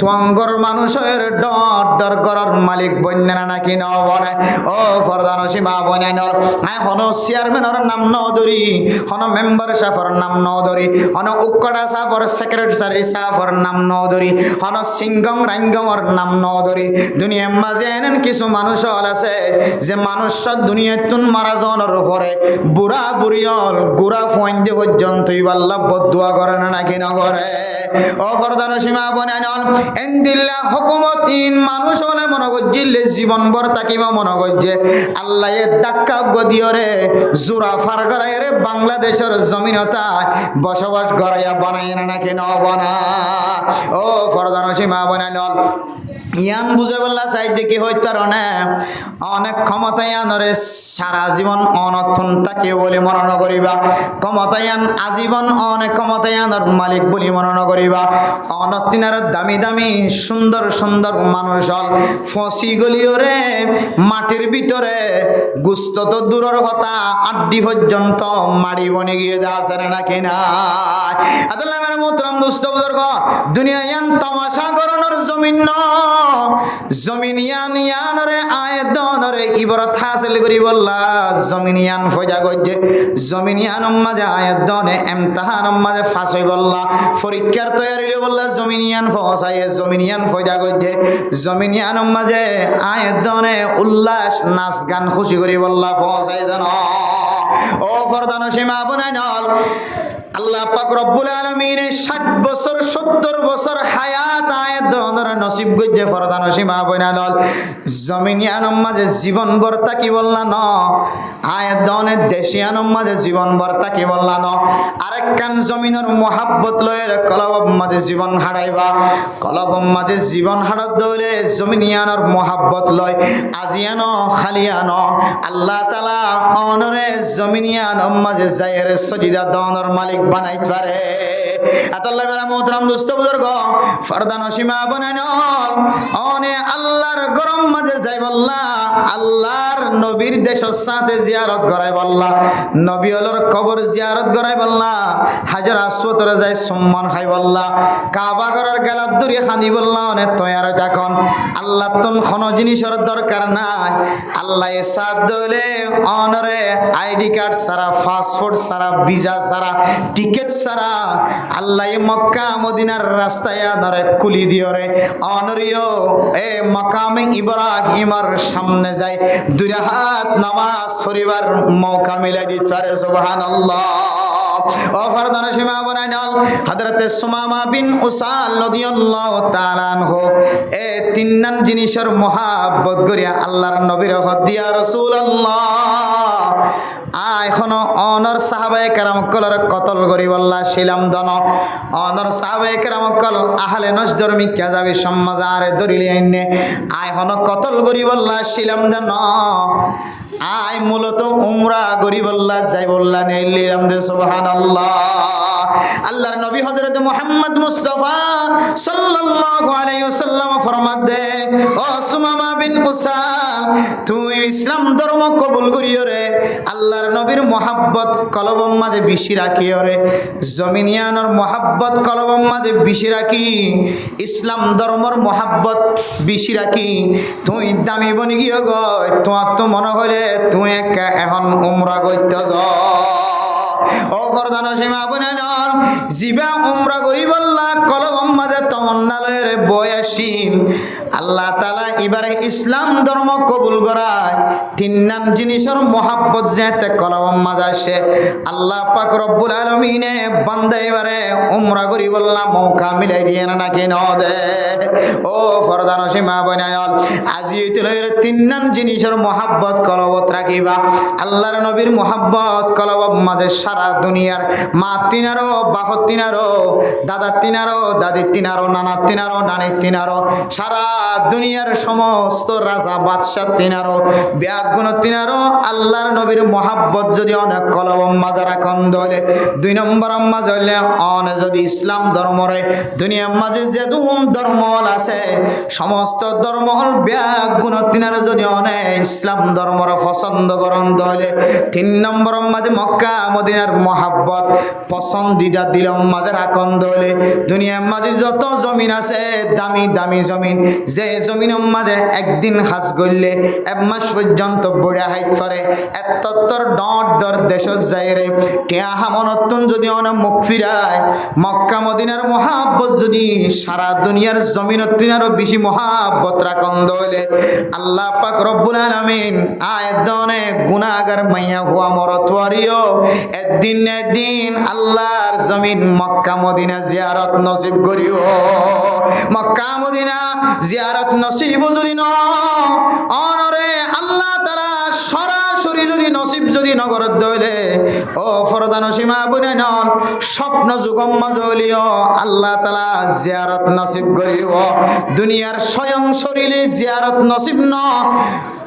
তুয়াঙ্গর মানুষের ডর ডর করার মালিক বন্যা নাকি না বনে ও ফরদান সীমা বনাই নর হন চেয়ারম্যানের নাম নদরি হন মেম্বার সাফর নাম নদরি হন উক্কড়া সাফর সেক্রেটারি সাফর নাম নদরি হন সিংগম রাঙ্গমর নাম নদরি দুনিয়া মাঝে এনেন কিছু মানুষ আছে যে মানুষ দুনিয়াতুন মারা যাওয়ার পরে বুড়া বুড়িয়ল গুড়া ফোয়াইন্দে পর্যন্ত আল্লাহ বদুয়া করে না নাকি না করে ও ফরদান সীমা বনাইনল এন্দিল্লা হুকুমত ইন মানুষ হলে মনে করজিলে জীবন ভর তাকিবা মনে করছে আল্লাহ এ দাক্কা গদিয়রে জোড়া ফার করাই রে বাংলাদেশের জমিনতা বসবাস করাইয়া বানাই না নাকি না বনা ও ফরদান সীমা বনাইনল ইয়ান বুঝে বললা চাই দেখি হইতে পারে অনেক ক্ষমতায়ানরে সারা জীবন অনর্থন তাকে বলে মনন করিবা ক্ষমতায়ান আজীবন অনেক ক্ষমতায়ানর মালিক বলি মনন করিবা অনর্তিনার দামি দামি সুন্দর সুন্দর মানুষ হল ফসি গলিওরে মাটির ভিতরে গুস্ত তো দূরের হতা আড্ডি পর্যন্ত মাড়ি বনে গিয়ে যাচ্ছে নাকি না আদাল্লাহ মেরে মোহতরম দুস্থ বুজুর্গ দুনিয়া ইয়ান তামাশা করানোর জমিন জমিন ইয়ান ইয়ানরে আয়াতরে ইবরাত হাসিল করি বললা জমিন ইয়ান ফয়দা গজ্জে জমিন ইয়ান মাঝে আয়াতনে ইমতিহান মাঝে ফাঁস হই বললা পরীক্ষার তৈরি বললা জমিন ইয়ান ফসায় জমিন ইয়ান ফয়দা গজ্জে জমিন ইয়ান মাঝে আয়াতনে উল্লাস নাচ গান খুশি করি বললা ফসায় জানো ও ফরদান সীমা বনাইনল আল্লাহ পাক রব্বুল আলামিন 60 বছর 70 বছর হায়াত আয়াত দনর নসিব গজ্জে ফরদান সীমা বনাইনল জমিনিয়ান মাঝে জীবন ভর তাকি বললা ন আয়াত দনে দেশিয়ান মাঝে জীবন ভর তাকি বললা ন আরেক কান জমিনের মোহাব্বত লয়ের কলব মাঝে জীবন হারাইবা কলব মাঝে জীবন হারাত দলে জমিনিয়ানর মোহাব্বত লয় আজিয়ানো খালিয়ানো আল্লাহ তাআলা অনরে জমিনিয়ান মাঝে জায়ের সজিদা দনর মালিক বানাইতে পারে আতাল্লাহ মেরা মোহতরম দোস্ত বুজুর্গ ফরদান সীমা বানাইনল অনে আল্লাহর গরম মাঝে যাই বললা আল্লাহর নবীর দেশের সাথে জিয়ারত করাই বললা নবী হলর কবর জিয়ারত করাই বললা হাজার আসওয়াতরে যাই সম্মান খাই বললা কাবা ঘরের গেলাপ দূরে খানি বললা অনে তৈয়ার দেখুন আল্লাহ তোন কোনো জিনিসের দরকার নাই আল্লাহ এ সাথ দলে অনরে আইডি কার্ড সারা পাসপোর্ট সারা ভিসা সারা টিকিট সারা আল্লাহ মক্কা মদিনার রাস্তায় ধরে কুলি দিও রে অনরিও এ মাকামে ইব্রাহিমের সামনে যায় দুই হাত নামাজ পড়িবার মৌকা মিলাই দিতে পারে সুবহানাল্লাহ ও ফরদান সীমা বানাইনল হযরতে সুমামা বিন উসাল রাদিয়াল্লাহু তাআলা আনহু এ তিননান জিনিসের মহাব্বত করিয়া আল্লাহর নবীর হদিয়া রাসূলুল্লাহ এখনো অনর সাহাবায়ে কেরাম কলর কতল করি বললা শিলাম দন অনর সাহাবায়ে কেরাম কল আহলে নজর মিক্কা যাবি সমাজারে দরিলি আইনে এখনো কতল করি বললা শিলাম দন আয় মূলত উমরা গরিবল্লাহ যাই বললা নেলিলাম দে সুবহানাল্লাহ আল্লাহর নবী হযরত মুহাম্মদ মুস্তাফা সাল্লাল্লাহু আলাইহি ওয়াসাল্লাম ফরমাত দে ও সুমামা বিন উসাল তুই ইসলাম ধর্ম কবুল করিও রে আল্লাহর নবীর মোহাব্বত কলবম মাঝে বেশি রাখিও রে জমিনিয়ানোর মোহাব্বত কলবম মাঝে বেশি রাখি ইসলাম ধর্মর মোহাব্বত বেশি রাখি তুই দামি বনি গিয়ে গয় তোমার তো মনে হলে তুই এখন উমরা করতে যা ও ফরদান সীমা বনাইনল জিবা উমরা করি বললা কলবম মাঝে তমন্না লয়ের বয়াসীন আল্লাহ তাআলা এবারে ইসলাম ধর্ম কবুল করায় তিননান জিনিসের মোহাব্বত যেতে কলবম মাঝে আসে আল্লাহ পাক রব্বুল আলামিনে বান্দা এবারে উমরা করি বললা মৌকা মিলাই দিয়ে না নাকি ন দে ও ফরদান সীমা বনাইনল আজি হইতে লয়ের তিননান জিনিসের মোহাব্বত কলবত রাখিবা আল্লাহর নবীর মোহাব্বত কলবম মাঝে সারা দুনিয়ার মা তিনারো বাপ তিনারো দাদা তিনারো দাদি তিনারো নানা তিনারো নানি তিনারো সারা দুনিয়ার সমস্ত রাজা বাদশাহ তিনারো ব্যাগুণ তিনারো আল্লাহর নবীর মোহাব্বত যদি অনেক কলবম মাঝে রাখন দলে 2 নম্বর মাঝে হইলে অনে যদি ইসলাম ধর্মরে দুনিয়ার মাঝে যে ধর্ম আছে সমস্ত ধর্ম হল ব্যাগুণ তিনারো যদি অনেক ইসলাম ধর্মর পছন্দ করন দলে 3 নম্বর মাঝে মক্কা মদিনার মোহাব্বত পছন্দিদা দিলম মাঝে রাখন দলে দুনিয়ার মাঝে যত জমিন আছে দামি দামি জমিন যে জমিনের মাঝে একদিন হাজ করলে 1 মাস পর্যন্ত বড়া হাইত পারে এতত্তর ডট ডর দেশ যাইরে টিয়া হামনতুন যদি অনেক মুখ ফিরায় মক্কা মদিনার মোহাব্বত যদি সারা দুনিয়ার জমিনত তিনারও বেশি মোহাব্বত রাখন দলে আল্লাহ পাক রব্বুল আলামিন আয়াতনে গুনাহগার মাইয়া হুয়া মরতওয়ারিও একদিন আল্লাহর জমিন মক্কা মদিনা জিয়ারত নসিব করিও মক্কা মদিনা জিয়ারত নসিব যদি ন অনরে আল্লাহ তাআলা সরাসরি যদি নসিব যদি নগর দইলে ও ফরদান সীমা বুনাইনল স্বপ্ন যুগম মাজলিও আল্লাহ তাআলা জিয়ারত নসিব করিও দুনিয়ার মক্কার স্বয়ং শরীরে জিয়ারত নসিব ন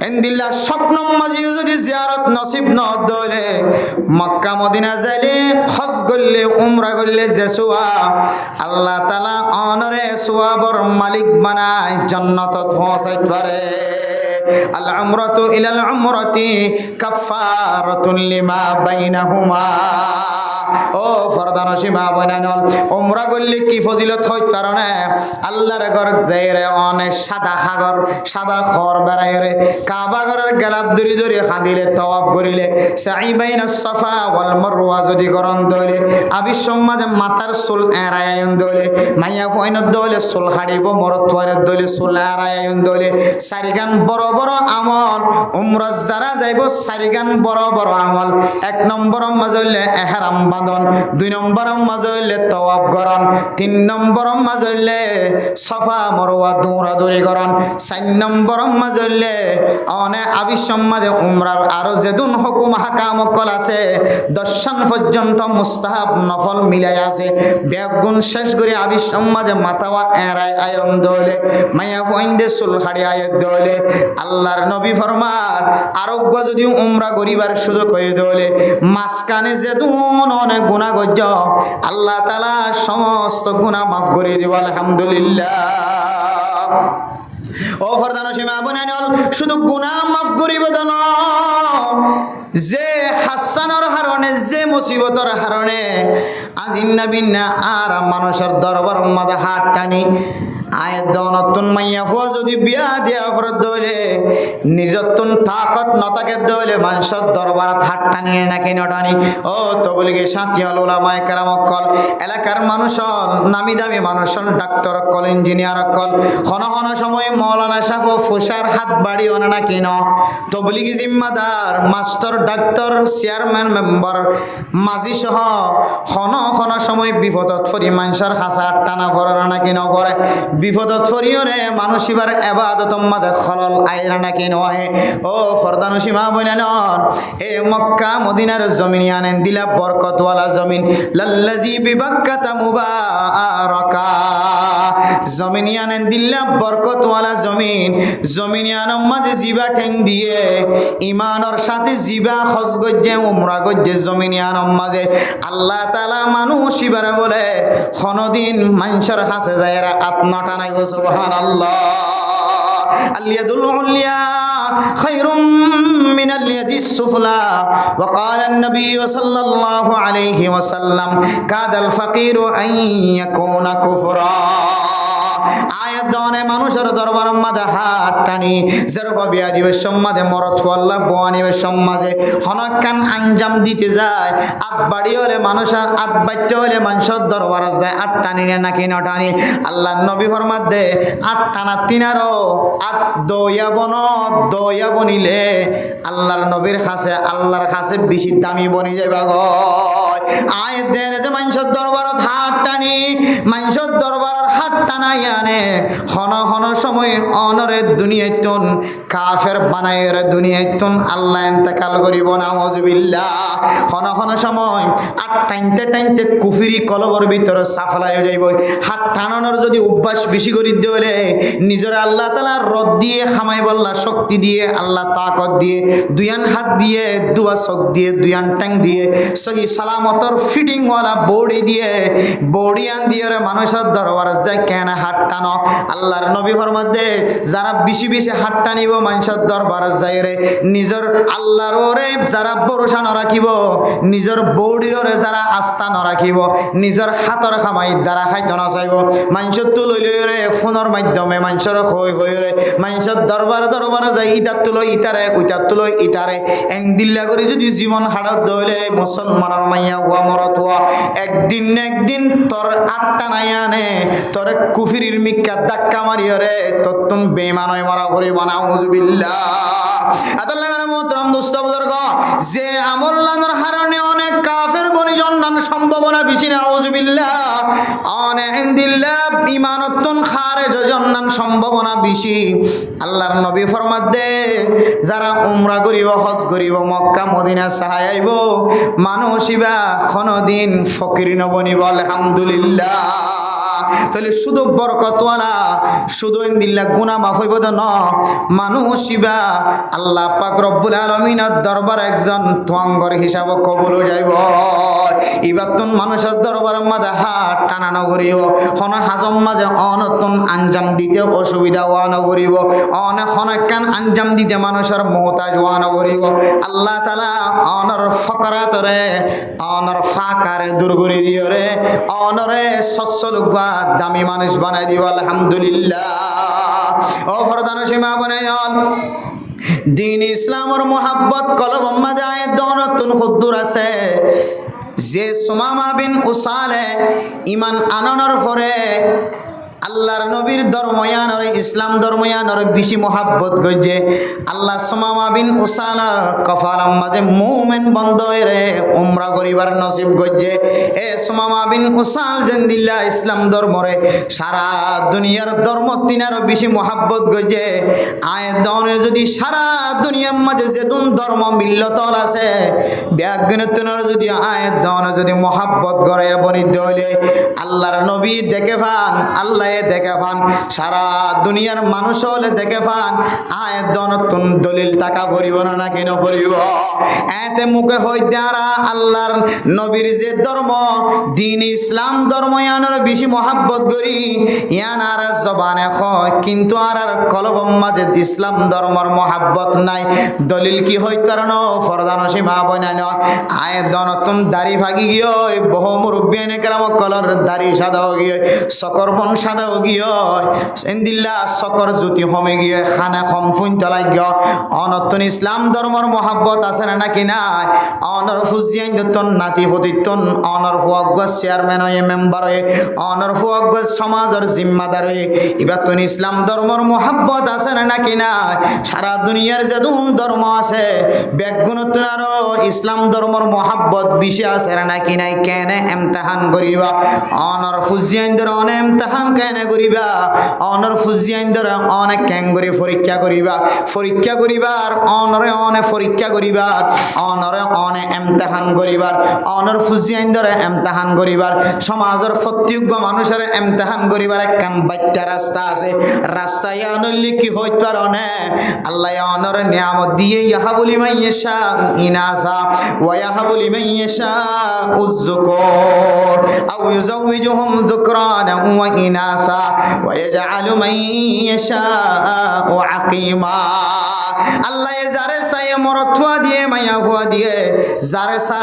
এন্দিল্লা স্বপ্ন মাঝিও যদি জিয়ারত নসিব ন দলে মক্কা মদিনা যাইলে হজ করলে উমরা করলে যে সোয়াব আল্লাহ তাআলা অনরে সোয়াবর মালিক বানায় জান্নাতত পৌঁছাইতে পারে আল উমরাতু ইলাল উমরাতি কাফারাতুন লিমা বাইনাহুমা ও ফরদানসী মা বনানল উমরা করলে কি ফজিলত হয় কারণে আল্লাহর ঘর যাইরে অনেক সাদা খর বেড়াইরে কাবা ঘরের গেলাপ দড়ি দড়ি খাঁদিলে তওয়াব করিলে সাই বাইনা সাফা ওয়াল মারওয়া যদি করন দলে আবির সমাজে মাথার চুল এরায়ন দলে মাইয়া ফয়নত দলে চুল হাড়িব মরত ফয়নত দলে চুল এরায়ন দলে চারিগান বড় বড় আমল উমরাজ দ্বারা যাইব চারিগান বড় বড় আমল এক নম্বর মাজলে এহরাম বাঁধন দুই নম্বর মাজলে তওয়াব করন তিন নম্বর মাজলে সাফা মারওয়া দৌড়াদৌড়ি করন চার নম্বর মাজলে অনে আবির সমাজে উমরার আরো যেদুন হুকুম হাকাম কল আছে 10 সান পর্যন্ত মুস্তাহাব নফল মিলাই আছে বেগুন শেষ করে আবির সমাজে মাথাওয়া এরাই আয়ন দলে মায়া ফইন্দে সুলহাড়ি আয়াত দলে আল্লাহর নবী ফরমান আরোগ্য যদি উমরা করিবার সুযোগ হয়ে দলে মাসকানে যেদুন অনেক গুনাহ গজ্জ আল্লাহ তাআলা সমস্ত গুনাহ মাফ করে দিব আলহামদুলিল্লাহ ও ফরদানো সীমা বনানল শুধু গুনাহ মাফ করিব দন যে হাসানের হারণে যে মুসিবতর হারণে আজিন্না বিন্না আর মানুষের দরবার মাঝে হাত টানি আয়াত দনতুন মাইয়া ফুয়া যদি বিয়া দিয়া ফরত দলে নিজতুন তাকত নতাকে দলে মানুষের দরবারত হাত টানি নাকি নটানি ও তো বলিগে সাথিয়াল উলামায়ে কেরাম কল এলাকার মানুষল নামি দামি মানুষল ডাক্তার কল ইঞ্জিনিয়ার কল হন হন সময় মৌলানা সাহেব ফুসার হাত বাড়ি অনে না কেন তো বলিগে জিম্মাদার মাস্টার ডাক্তার চেয়ারম্যান মেম্বার মাঝি সহ হন হন সময় বিপদত ফরি মানুষের হাসা টানা পড়ে না কেন পড়ে বিপদত ফরিয়রে মানুষ এবার এবাদত মাঝে খলল আইরা নাকি নয় ও ফরদানুসী মা বলেন এ মক্কা মদিনার জমিন আনেন দিলা বরকতওয়ালা জমিন লাল্লাজি বিবাক্কাতা মুবারাকা জমিন আনেন দিলা বরকতওয়ালা জমিন আনম মাঝে জিবা ঠেং দিয়ে ইমানের সাথে জিবা হজ গজ্জে উমরা গজ্জে জমিন আনম মাঝে আল্লাহ তাআলা মানুষ এবার বলে কোনদিন মানুষের হাসে যায় আত্মটা নাই সুবহানাল্লাহ আলিয়াদুল উলিয়া খায়রুম মিনাল ইয়াদিস সুফলা ওয়া ক্বালা an-নাবী সাল্লাল্লাহু আলাইহি ওয়াসাল্লাম কাদাল ফাকিরু আন ইয়াকুনা কুফরা আয়াত দনে মানুষের দরবার মাঝে হাত টানি জরফা বিয়া দিবে সমাজে মরত আল্লাহ বয়ানিবে সমাজে হনকান আঞ্জাম দিতে যায় আট বাড়ি হলে মানুষের আট বাইতে হলে মানুষের দরবার যায় আট টানি নাকি নটানি আল্লাহ নবী ফরমাত দে আট টানা তিনারও আট দয়া বনিলে আল্লাহর নবীর কাছে বেশি দামি বনি যাবে গো আয়াত দেন যে মানুষের দরবারত হাত টানি মানুষের দরবারের হাত টানাই আনে হন সময় অনরে দুনিয়াতুন কাফের বানায়ের দুনিয়াতুন আল্লাহ ইন্তেকাল করিব নাউজুবিল্লাহ হন সময় আর টাইনতে কুফরি কলবর ভিতরে সাফলাই হয়ে যাইব হাত টানানোর যদি অভ্যাস বেশি করে দিলে নিজের আল্লাহ তাআলা রদ দিয়ে খামাই বল্লা শক্তি দিয়ে আল্লাহ তাকত দিয়ে দুয়ান হাত দিয়ে দুয়া চোখ দিয়ে দুয়ান ট্যাং দিয়ে সহি সালামতর ফিটিং ওয়ালা বডি আন দিয়ে মানুষের দরবার যায় কেন হাত টানো আল্লাহর নবী ফরমাত দে যারা বেশি হাত টানিব মানুষের দরবার যায় রে নিজের আল্লাহর ওরে যারা ভরসা ন রাখিব নিজের বডির ওরে যারা আস্থা ন রাখিব নিজের হাতর খামাই দ্বারা খাইতে না চাইব মানুষের তো লই রে ফোনের মাধ্যমে মানুষের হয়ে রে মানুষের দরবারে যায় ইটার তুলো ইটারে ওইটার তুলো ইটারে দিল্লা করে যদি জীবন হাড়ত দইলে মুসলমানের মাইয়া হুয়া মরত হুয়া একদিন তোর আটটা নাই আনে তোর কুফিরির মিক্কা ধাক্কা মারিও রে তোর তুন বেঈমানই মারা করে নাউজুবিল্লাহ আদাল্লাহ মানে মোহতরম দোস্ত বুজুর্গ যে আমল লানোর হারণে অনেক কাফের বনি জন্নান সম্ভাবনা বেশি নাউজুবিল্লাহ অনে ইনদিল্লাহ ঈমানতুন খারেজ জন্নান সম্ভাবনা বেশি আল্লাহর নবী ফরমাত দে যারা উমরা করিব হজ করিব মক্কা মদিনা সাহায় আইব মানুষ ইবা কোনদিন ফকির নবনিব আলহামদুলিল্লাহ তাহলে শুধু বরকতওয়ালা শুধু ইনদিল্লা গুনাহ মাফ হইব তো ন মানুষ ইবা আল্লাহ পাক রব্বুল আলামিনের দরবার একজন তোয়াঙ্গর হিসাব কবুল হয়ে যাইব ইবাতুন মানুষের দরবার মাঝে হাত টানানো করিব হন হাজম মাঝে অনতুন আঞ্জাম দিতে অসুবিধা ওয়ানো করিব অনেক আঞ্জাম দিতে মানুষের মোহতাজ ওয়ানো করিব আল্লাহ তাআলা অনর ফকরাতরে অনর ফাকারে দূর করে দিও রে অনরে সচ্ছলুকা দামি মানুষ বানাই দিব আলহামদুলিল্লাহ ও ফরদান সীমা বানাই নন দিন ইসলামর মোহাব্বত কলম মাঝে আয়াত দনতুন হুদ্দুর আছে যে সুমামা বিন উসালে ইমান আনানোর পরে আল্লাহর নবীর ধর্ময়ানর ইসলাম ধর্ময়ানর বেশি মোহাব্বত গজে আল্লাহ সুমামা বিন উসালার কফালাম মাঝে মুমিন বন্ধ রে উমরা করিবার নসিব গজে এ সুমামা বিন উসাল জিন্দিল্লাহ ইসলাম ধর্মরে সারা দুনিয়ার ধর্ম তিনার বেশি মোহাব্বত গজে আয় দনে যদি সারা দুনিয়ার মাঝে যেদুন ধর্ম মিল্লতল আছে ব্যাগনতনের যদি আয় দনে যদি মোহাব্বত করে বনিত হইলে আল্লাহর নবী দেখে পান আল্লাহ দেখে পান সারা দুনিয়ার মানুষ হলে দেখে পান আয়াত নতুন দলিল টাকা ভরিব না কেন ভরিব এতে মুখে হইতে আরা আল্লাহর নবীর যে ধর্ম দিন ইসলাম ধর্ম ইয়ানোর বেশি মহাব্বত করি ইয়ান আর জবানে হয় কিন্তু আর কলব মাঝে ইসলাম ধর্মর মহাব্বত নাই দলিল কি হইতে আর ফরদান সীমা বনান আয়াত নতুন দাড়ি ভাগি গিয়ে বহু মুরব্বী এনে কেরাম কলর দাড়ি সাদা গিয়ে সকর বন সাদা গিয়ে ইন্দিল্লা সকর জ্যোতি হমে গিয়ে খানা কম ফুন তলাই গিয়ে অনতন ইসলাম ধর্মর মহাব্বত আছে না নাকি নাই অনর ফুজিয়ান দতন নাতি ফতিতন অনর ফুয়াগ চেয়ারম্যান হয়ে মেম্বার হয়ে অনর ফুয়াগ সমাজের জিম্মাদার হয়ে এবার তো ইসলাম ধর্মর মহাব্বত আছে না নাকি নাই সারা দুনিয়ার যেদুন ধর্ম আছে ব্যাগুণতন আরো ইসলাম ধর্মর মহাব্বত বেশি আছে না নাকি নাই কেন এমতাহান করিবা অনর ফুজিয়ান ধর অনেক এমতাহান কেন করিবা অনর ফুজিয়ান ধর অনেক ক্যাঙ্গরি পরীক্ষা করিবার অনরে অনেক পরীক্ষা করিবার অনরে অনেক এমতাহান করিবার অনর ফুজিয়ান ধরে এমতাহান করিবার সমাজের প্রত্যেক মানুষের এমতাহান করিবার একখান বাচ্চা রাস্তা আছে রাস্তায় আনলি কি হইতে পারে আল্লাহ অনর নিয়ামত দিয়ে ইহা বলি মাইয়েশা ইনাসা ওয়া ইহা বলি মাইয়েশা উযকুর আও ইউজাউজুহুম যুকরানা ওয়া ইনাসা ওয়া ইয়াজআলু মাইয়েশা আকিমা আল্লাহ যারে চাই মরথুয়া দিয়ে মাইয়া ফুয়া দিয়ে যারে চা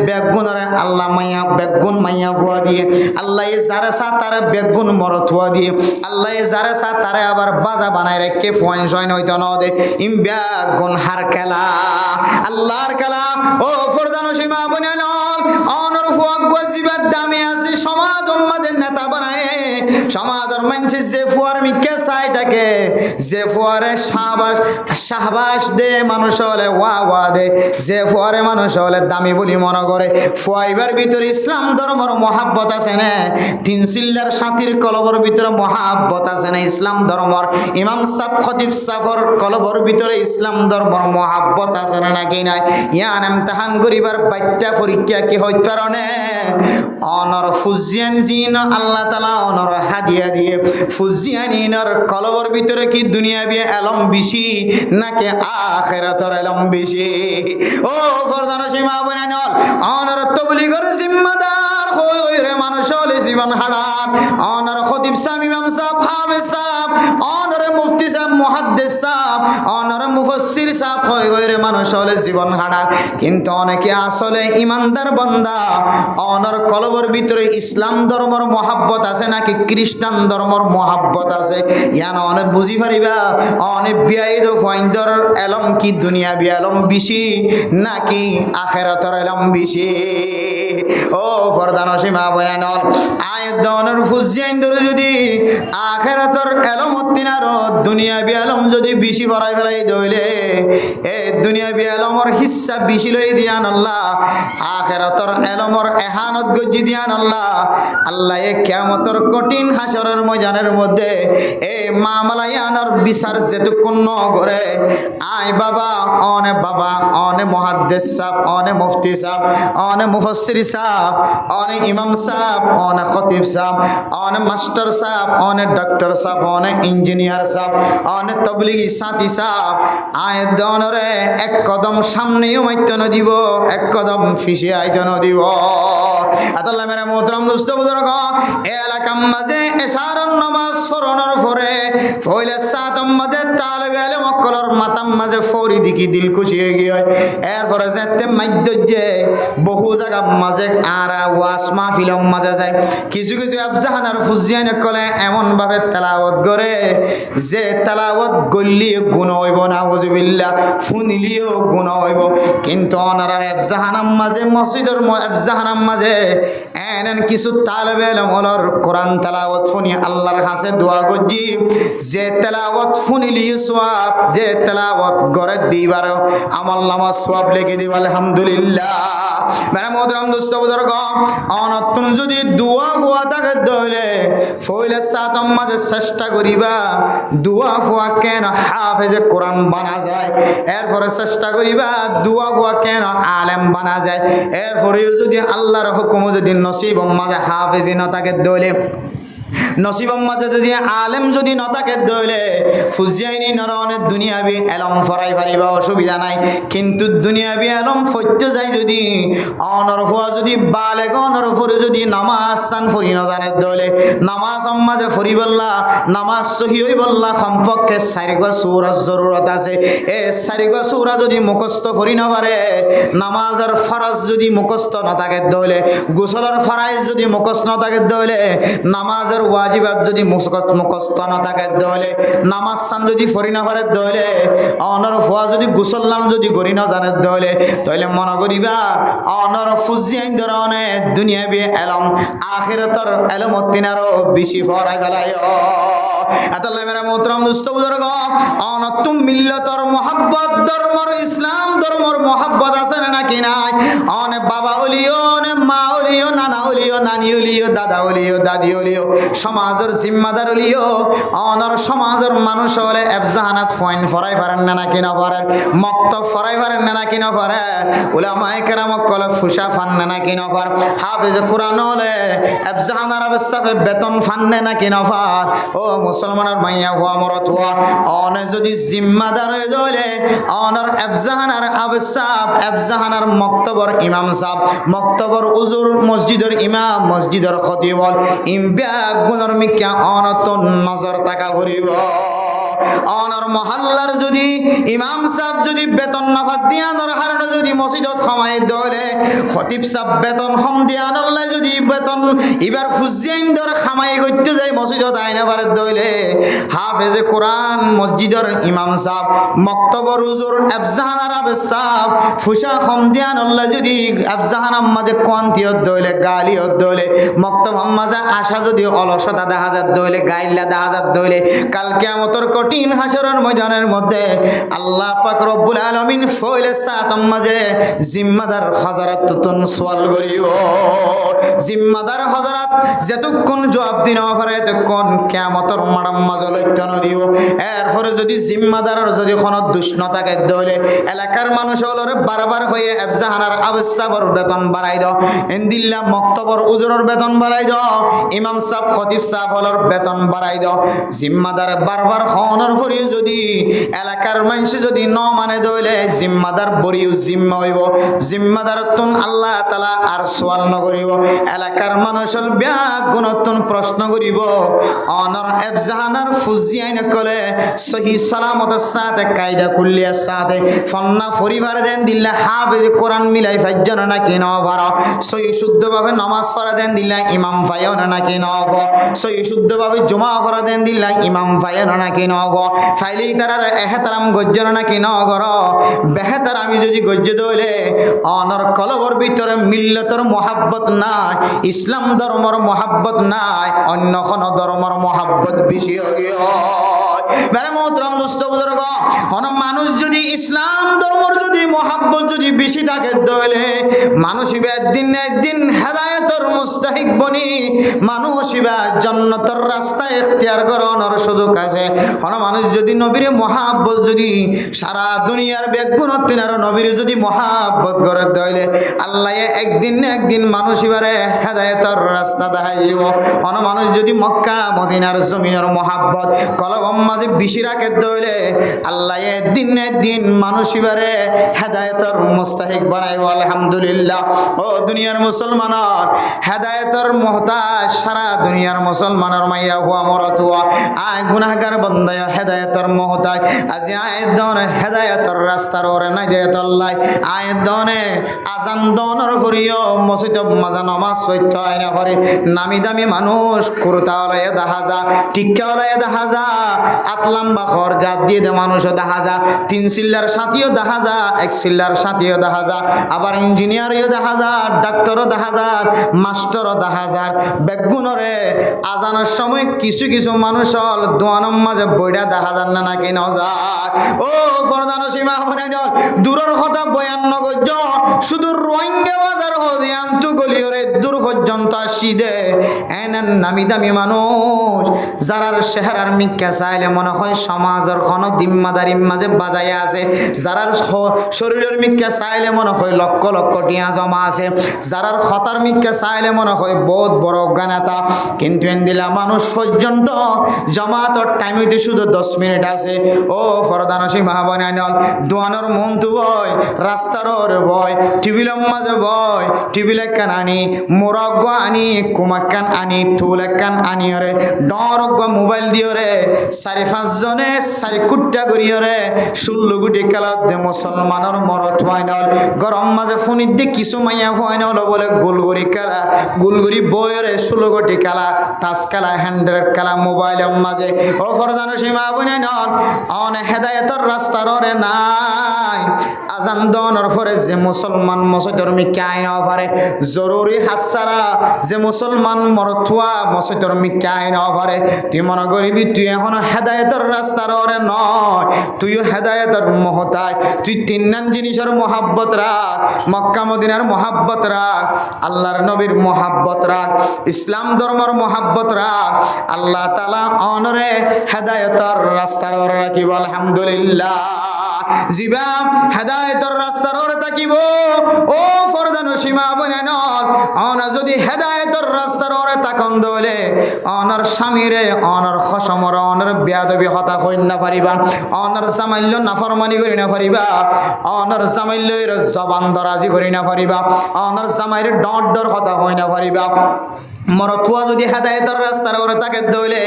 বেগুনরে আল্লাহ মাইয়া বেগুন মাইয়া ফুয়া দিয়ে আল্লাহ যারে চা তারে বেগুন মরথুয়া দিয়ে আল্লাহ যারে চা তারে আবার বাজা বানাই রেখে ফুয়ান সয়ন হইতো ন দে ইম বেগুন হার খেলা আল্লাহর খেলা ও ফরদান সীমা বনে নল অনর ফুয়া গজিবার দামে আছে সমাজ উম্মাদের নেতা বানায় সমাজের মানুষ যে ফুয়ার মিকে চাই থাকে যে ফুয়ারে শাহবাস দে মানুষ হলে ওয়া দে যে ফুয়ারে মানুষ হলে দামি বলি মনে করে ফুয়াইবার ভিতরে ইসলাম ধর্মর মহাব্বত আছে না তিন সিল্লার সাথীর কলবর ভিতরে মহাব্বত আছে না ইসলাম ধর্মর ইমাম সাহ খতিব সাফর কলবর ভিতরে ইসলাম ধর্মর মহাব্বত আছে না নাকি নাই ইয়ান এমতাহান করিবার বাচ্চা পরীক্ষা কি হইতে পারে অনর ফুজিয়ান জিন আল্লাহ তাআলা অনর হাদিয়া দিয়ে ফুজিয়ানিনর কলবর ভিতরে কি দুনিয়া বিয়ে এলম বেশি নাকি আখিরাতের এলম বেশি ও ফরদান সীমা বনান অনর তবলিগর জিম্মাদার হই রে মানুষ হলে জীবন হারান অনর খতিব সাহেব ইমাম সাহেব হাফেজ সাহেব অনর মুফতি সাহেব মুহাদ্দিস সাহেব অনর মুফাসসির সাহেব হই রে মানুষ হলে জীবন হারান কিন্তু অনেকে আসলে ইমানদার বান্দা অনর কলবর ভিতরে ইসলাম ধর্মর মহাব্বত আছে নাকি খ্রিস্টান ধর্মর মহাব্বত আছে ইয়ান অনেক বুঝি পারিবা অনেক বিয়াইদ ফাইন্দর এলম কি দুনিয়া বি এলম বেশি নাকি আখিরাতের এলম বেশি ও ফরদান সীমা বয়ান আয়াত দনের ফুজিয়াইন ধরে যদি আখিরাতের এলম তিনার দুনিয়া বি এলম যদি বেশি ফরাই ফেলাই দইলে এ দুনিয়াবি এলমর হিস্সা বেশি লই দিয়ান আল্লাহ, আখিরাতর এলমর এহানত গজ্জি দিয়ান আল্লাহ। আল্লাহ এ কিয়ামতর কঠিন হাসরের ময়দানের মধ্যে এ মামলায়ানর বিচার যেটুকুন ন করে আয় বাবা অনে মুহাদ্দিস সাহেব, অনে মুফতি সাহেব, অনে মুফাসসির সাহেব, অনে ইমাম সাহেব, অনে খতিব সাহেব, অনে মাস্টার সাহেব, অনে ডক্টর সাহেব, অনে ইঞ্জিনিয়ার সাহেব, অনে তবলিগি সাথী সাহেব আয় দনরে এক কদম সামনেও মাইতে ন দিব, এক কদম ফিসে আইতে ন দিব। আতাল্লাহ মেরে মোহতরম দোস্ত বুজুর্গ, এ এলাকার মাঝে এশারার নামাজ পড়ানোর পরে পয়লা সাতম মাঝে তালেবে ইলম কলর মাতাম মাঝে ফৌরি দিকি দিল খুশি হয়ে গিয়ে এরপরে যেতে মাইদ্যে বহু জায়গা মাঝে আরা ওয়াস মাহফিলম মাঝে যায়। কিছু কিছু আফজাহানার ফুজিয়ান কলে এমন ভাবে তেলাওয়াত করে যে তেলাওয়াত গল্লিও গুণ হইব না, হুজুবিল্লাহ ফুনিলিও গুণ হইব। কিন্তু অনারার আফজাহানাম মাঝে মসজিদের আফজাহানাম মাঝে এনেন কিছু তালেবে ইলম হলর কোরআন তেলাওয়াত ফুনি আল্লাহর কাছে দোয়া করজি যে তেলাওয়াত ফুনিলি সওয়াব, যে তেলাওয়াত গরে দিবার আমল নামাজ সওয়াব লিখে দিব আলহামদুলিল্লাহ। মেরা মোহতরম দোস্ত বুজুর্গ, অনতুন যদি দোয়া ফুয়া থাকে দইলে ফইলে সাতম মাঝে চেষ্টা করিবা দোয়া ফুয়া কেন হাফেজে কোরআন বানা যায়, এরপরে চেষ্টা করিবা দোয়া ফুয়া কেন আলেম বানা যায়। এরপরেও যদি আল্লাহর হুকুম যদি নসিব মাঝে হাফেজি না থাকে দইলে, নসিবম মাঝে যদি আলেম যদি নতাকে দইলে ফুজিয়াইনি নরনের দুনিয়াবি এলম ফরাই পারিবা অসুবিধা নাই। কিন্তু দুনিয়াবি এলম ফৈত্য যায় যদি অনর ফুয়া যদি বালেগ অনর ফরে যদি নামাজ সান ফরি নজানে দইলে নামাজ মাঝে ফরি বললা নামাজ সহি হই বললা সম্পর্কে চারিগা সূরার জরুরত আছে। এ চারিগা সূরা যদি মুখস্থ ফরি না পারে, নামাজের ফরজ যদি মুখস্থ না থাকে দইলে, গোসলের ফরাইজ যদি মুখস্থ না থাকে দইলে, নামাজের ওয়াজিবাত যদি মুখস্থ না থাকে দইলে, নামাজ সান যদি ফরি না পারে দইলে, অনর ফুয়া যদি গোসল যদি করি না জানে দইলে, তাইলে মনে করিবা অনর ফুজিয়াইন ধরনে দুনিয়াবি এলম আখিরাতর এলম তিনারও বেশি ফরা গেলায়। আতাল্লাহ মেরা মোহতরম দোস্ত বুজুর্গ, অনতুম মিল্লতর মোহাব্বত ধর্মর ইসলাম ধর্মর মোহাব্বত আছে নাকি নাই? অনে বাবা ওলিও, অনে মা ওলিও, নানা ওলিও, নানি ওলিও, দাদা ওলিও, দাদি ওলিও, সমাজের জিম্মাদার ওলিও অনর সমাজের মানুষ হলে এফজাহানাত পয়েন্ট ফরাই পারেন না নাকি না পারেন, মক্তব ফরাই পারেন না নাকি না পারে, উলামায়ে কেরামক কলে ফুসা ফান না নাকি না পার, হাফেজ কোরআন হলে এফজাহানার অবস্থাতে বেতন ফান না নাকি না পার। ও মুসলমানের মাইয়া হুয়া মরত হুয়া অনে যদি জিম্মাদার হয়ে দইলে অনর এফজাহানার আবসাব, এফজাহানার মক্তবর ইমাম সাহেব, মক্তবর উজুর, মসজিদের ইমাম, মসজিদের খতিবল ইমবিয়া গুণর মিকা অনত নজর তাকা করিব। অনর মহল্লার যদি ইমাম সাহেব যদি বেতন নাফাত দিয়ানোর হারণে যদি মসজিদত খামাই দলে, খতিব সাহেব বেতন হম দিয়ানল্লাই যদি বেতন এবার ফুজিয়াইন দর খামাই করতে যায় মসজিদত আইনা পারে দইলে, হাফেজে কোরআন মসজিদের ইমাম সাহেব, মক্তবর হুজুর এফজাহানার আবে সাহেব ফুসা হম দিয়ানল্লাই যদি এফজাহানার মাঝে কোয়ান্তিয়ত দইলে, গালিয়ত দইলে, মক্তব মাঝে আশা যদি অলসতা দেখা যায় দইলে, গাইল্লা দেখা যায় দইলে, কাল কিয়ামতের কঠিন হাসরের ময়দানের মধ্যে আল্লাহ পাক রব্বুল আলামিন ফইলে সাতম মাঝে জিম্মাদার হযরত তুন সওয়াল করিও। জিম্মাদার হযরত যেতক্ষণ জবাব দিন পারে ততক্ষণ কিয়ামতের মাড়াম মাঝে লইতে দিও। এরপরে যদি জিম্মাদারের যদি কোনো দোষ না থাকে দইলে এলাকার মানুষ হলরে বারবার হয়ে এফজাহানার আবসাবর বেতন বাড়াই দাও, ইনদিল্লাহ মক্তবর উজুরের বেতন বাড়াই দাও, ইমাম সাহেব খতিব সাহেব হলর বেতন বাড়াই দাও। জিম্মাদার বারবার হওয়ার পরেও যদি এলাকার মানুষ যদি ন মানে দইলে জিম্মাদার বরিও জিম্মা হইব, জিম্মাদার তুন আল্লাহ তাআলা আর সওয়াল নকরিব। এলাকার মানুষের ব্যাগ গুণতুন প্রশ্ন করিব, অনর এফজাহানার ফুজিয়াইন কলে সহি সালামতের সাথে কায়দা কুল্লিয়ার সাথে ফন্না পরিবার দেন দিল্লা হাফেজ কোরআন মিলাই ফাইজন নাকি ন পারো, সহি শুদ্ধভাবে নামাজ পড়া দেন দিল্লা ইমাম ফাইন নাকি ন সহি শুদ্ধভাবে জমা পড়া দেন দিল্লা ইমাম ফাইন নাকি ন ফাইলি তারার এহতারাম গজ্জন নাকি ন গর বেহতার আমি যদি গজ্জ দইলে অনর কলবর ভিতরে মিল্লতর মোহাব্বত নাই, ইসলাম ধর্মর মোহাব্বত নাই, অন্য কোনো ধর্মর মোহাব্বত বেশি হয়ে মেরে মোহতরম দোস্ত বুজুর্গ, কোন মানুষ যদি ইসলাম ধর্মর যদি মহাব্বত যদি বেশি থাকে তাহলে মানুষ একদিন না একদিন হেদায়েতের মুস্তাহিক বনি মানুষ জান্নাতের রাস্তা ইখতিয়ার করার সুযোগ আছে। হন মানুষ যদি নবীর মহাব্বত যদি সারা দুনিয়ার বেগুনত তিনার নবীর যদি মহাব্বত করে তাহলে আল্লাহ একদিন না একদিন মানুষ হেদায়েতের রাস্তা দেখাই দিব। হন মানুষ যদি মক্কা মদিনার জমিনের মহাব্বত কলবম মাঝে বেশি রাখে তাহলে আল্লাহ একদিন না একদিন মানুষ হেদায়েতের মুস্তাহিক বানাইব। আলহামদুলিল্লাহ। ও দুনিয়ার মুসলমানের হেদায়েতের মুহতাজ সারা দুনিয়ার মুসলমানের মাইয়া হুয়া মরত হুয়া আয় গুনাহগার বন্দায় হেদায়েতের মুহতাজ আজি আয়ের দনে হেদায়েতের রাস্তার ওরে নাই দেয়ত আল্লাহ আয়ের দনে আজান দনের ফরিও মসজিদ মাজা নামাজ সত্য আয়না করে নামি দামি মানুষ কুর্তা ওলাইয়া দেখা যা টিক্কা ওলাইয়া দেখা যা আতলাম্বা খর গাদ দিয়ে দে মানুষও দেখা যা 3 সিল্লার সাথীও দেখা যা 1 সিল্লার সাথীও দেখা যা আবার ইঞ্জিনিয়ারও দেখা যা ডাক্তারও দেখা যা মাস্টারও দেখা যা বেগুনরে আজানের সময় কিছু কিছু মানুষ হল দোয়ানোর মাঝে বইটা দেখা যান না নাকি নজার। ও ফরদানো সীমা হনে দূরের কথা বয়ান নগজ শুধু রোহিঙ্গা বাজার হজিয়াম তু গলিয়রে দূর পর্যন্ত আসি দে এনেন নামি দামি মানুষ যারার চেহারার মিক্কা চাইলে মনে হয় সমাজের কোনো দিম্মাদারির মাঝে বাজাইয়া আছে যারার শরীরের মিক্কা চাইলে মনে হয় লক্ষ লক্ষ টিয়া জমা আছে যারার খতার মিক্কা চাইলে মনে হয় বহুত বড় গানাতা কিন্তু এনদিলা মানুষ পর্যন্ত জমাতর টাইম হইতে শুধু 10 মিনিট আছে। ও ফরদানসী মহাবনায়নল দোয়ানোর মন তু বয় রাস্তার ওরে বয় টিভিলের মাঝে বয় টিভিলে কান আনি মোরগ আনি কুমাক্কান আনি টুলেকান আনি রে ডরগ মোবাইল দিও রে 4-5 জনে 4 কুট্টা করিও রে 16 গুটি খেলা দে মুসলমানের মরত ফাইনাল গরম মাঝে ফোনিত দিয়ে কিছু মাইয়া ফাইনাল বলে গোলগরি খেলা গোলগরি বইরে 16 গুটি খেলা তাস খেলা 100 খেলা মোবাইলের মাঝে। ও ফরদানো সীমা বনে নন অন হেদায়েতের রাস্তার ওরে নাই আজান দনের পরে যে মুসলমান মসজিদের মিক্কা আইন পারে জরুরি হাসারা যে মুসলমান মরথুয়া মসজিদের মিক্কা আইন পারে তুই মনে করিবি তুই এখন হেদায়েতের রাস্তার ওরে নয় তুইও হেদায়েতের মহতায় তুই 3 জিনিসের মহাব্বত রাখ মক্কা মদিনার মহাব্বত রাখ আল্লাহর নবীর মহাব্বত রাখ ইসলাম ধর্মের মহাব্বত রাখ আল্লাহ তাআলা অনরে হেদায়েতের রাস্তার ওরে রাখিব। আলহামদুলিল্লাহ। জিবা হেদায়েতের রাস্তার ওরে থাকিব। ও ফরদানো সীমা বনেন অনা যদি হেদায়েতের রাস্তার ওরে তাকন দলে অনার স্বামীরে অনার খসমর অনার বেয়াদবি হতা হইন না পারিবা অনার জামাইল্য নাফরমানি করি না পারিবা অনার জামাইল্যের জবান দরাজি করি না পারিবা অনার জামাইরে ডট ডর হতা হই না পারিবা মরথুয়া যদি হেদায়েতের রাস্তার ওরে তাকে দইলে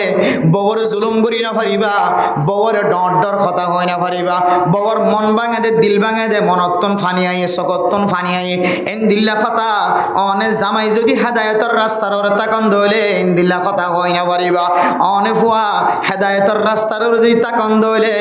বউর জুলুম করি না পারিবা বউর ডর ডর কথা হয় না পারিবা বউর মন ভাঙে দে দিল ভাঙে দে মনত্তন ফানি আইয়ে সকত্তন ফানি আইয়ে এন দিল্লা কথা অনে জামাই যদি হেদায়েতের রাস্তার ওরে তাকন দইলে এন দিল্লা কথা হয় না পারিবা অনে ফুয়া হেদায়েতের রাস্তার ওরে যদি তাকন দইলে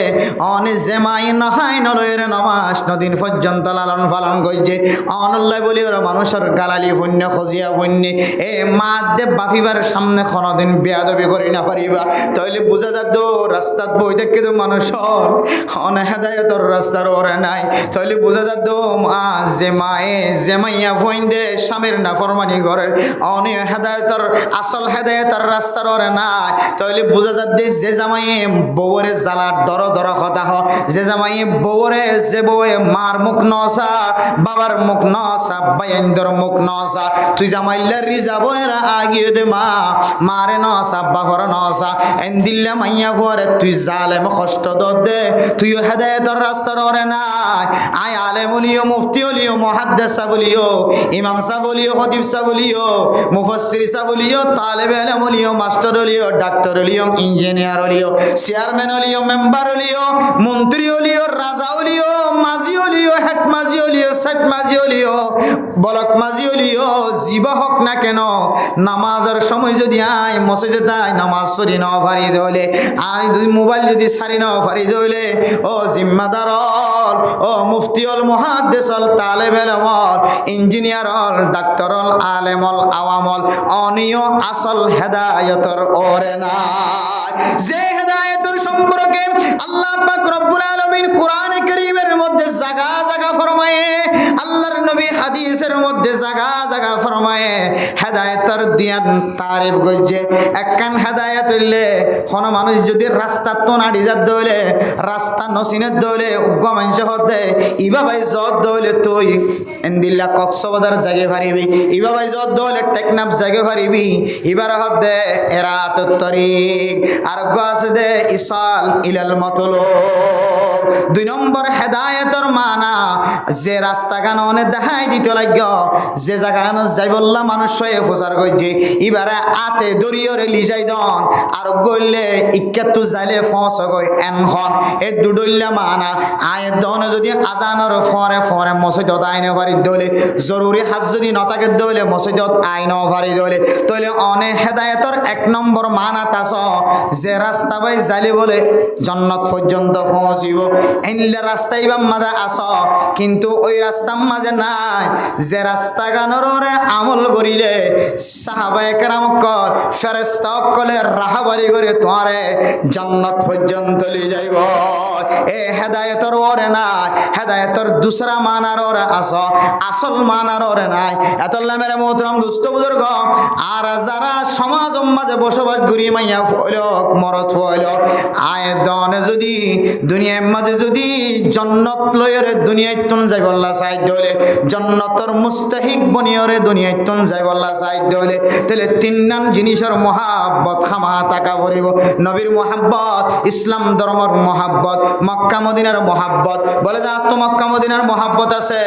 অনে জেমাই নহাই নলয়ের নমাস নদিন পর্যন্ত লালন পালন করছে অনল্লাই বলি ওরা মানুষের গালালি পুণ্য খজিয়া পুণ্য এ মা দেব বাফিবার সামনে কোনদিন বেয়াদবি করি না পারিবা তাইলে বুঝা যাত রাস্তাত বই দেখে তো মানুষ অনে হেদায়েতের রাস্তার ওরে নাই তাইলে বুঝা যাত মা যে মায়ে যে মাইয়া ফইন্দে স্বামীর নাফরমানি করে অনে হেদায়েতের আসল হেদায়েতের রাস্তার ওরে নাই তাইলে বুঝা যাত যে জামাইয়ে বউরে জ্বালা দর দর কথা হ যে জামাইয়ে বউরে যে বউয়ে মার মুখ নসা বাবার মুখ নসা বাইন্দর মুখ নসা তুই জামাইল্লার রিজা বইরা আগিয়ে দে মা মারে নসা বাবার নসা এন দিল্লা মাইয়া পরে তুই জালেম কষ্ট দে তুইও হেদায়েতের রাস্তার ওরে নাই আয় আলেম বলিও মুফতি বলিও মুহাদ্দিস বলিও ইমাম সাহেব বলিও খতিব সাহেব বলিও মুফাসসির সাহেব বলিও তালেব ইলম বলিও মাস্টার বলিও ডাক্তার বলিও ইঞ্জিনিয়ার বলিও চেয়ারম্যান বলিও মেম্বার বলিও মন্ত্রী বলিও রাজা বলিও মাঝি বলিও হেড মাঝি বলিও সেট মাঝি বলিও বলক মাঝি বলিও জীব হক না কেন নামাজের সময় যদি আয় মসজিদে তাই নামাজ পড়ি না পারি দলে আয় যদি মোবাইল যদি সারি না পারি দলে ও জিম্মাদার ও মুফতি হল মুহাদ্দিস হল তালেব ইলম হল ইঞ্জিনিয়ার হল ডাক্তার হল আলেম হল আওয়াম হল অনিয় আসল হেদায়েতের ওরে না যে হেদায়েতের সম্পর্কে আল্লাহ পাক রব্বুল আলামিন কোরআনে কারীমের মধ্যে হেদায়েতর দিয়ান তারিফ গজ্জে একখান হেদায়েত হইলে কোনো মানুষ যদি রাস্তার তো নাড়ি যাত দইলে রাস্তা নসিনের দইলে উগ্র মানুষ হতে ইবাবাই যত দইলে তুই এন্দিল্লা কক্সবাজার জাগে পারিবি ইবাবাই যত দইলে টেকনাফ জাগে পারিবি এবার হতে এরা তরিক আর আছে দে ইসাল ইলাল মতলব 2 নম্বর হেদায়েতর মানা যে রাস্তা গান অনেক দেখাই দিতে লাগ যে জায়গা গান যাই বললা মানুষ হয়ে প্রচার করছে এবারে আতে দরিয়রে লিজাই দন আর গইলে ইক্কাতু যাইলে ফস গই এনখন এ দুডল্লা মানা আয় দন যদি আজানর ফরে ফরে মসজিদত আইনে পারি দলে জরুরি হাজ যদি নতাকে দলে মসজিদত আইনও পারি দলে তইলে অনে হেদায়েতর 1 নম্বর মানা তাস যে রাস্তা বাই যাইলে বলে জান্নাত পর্যন্ত পৌঁছিব এনলে রাস্তা ইবাম মাঝে আস কিন্তু ওই রাস্তার মাঝে নাই যে রাস্তা গানরে আমল করিলে সাহাবায়ে কেরাম কল ফেরেশতা কলে রাহাবারি করে তোরে জান্নাত পর্যন্ত লিয়ে যাইব এ হেদায়েতর ওরে নাই হেদায়েতর দুসরা মানার ওরে আস আসল মানার ওরে নাই এতল্লা মেরে মোহতরম দুস্থ বুজুর্গ আর যারা সমাজ মাঝে বসবাস করি মাইয়া ফইল মরত ফইল আয় দনে যদি দুনিয়ার মাঝে যদি জন্নত লয়রে দুনিয়ায় তুন যাই বল্লা চাই দলে জন্নতর মুস্তাহিক বনিয়রে দুনিয়ায় তুন যাই বল্লা চাই দলে তাহলে 3 নাম জিনিসের মহাব্বত খামা টাকা ভরিব নবীর মহাব্বত ইসলাম ধর্মর মহাব্বত মক্কা মদিনার মহাব্বত বলে যা তো মক্কা মদিনার মহাব্বত আছে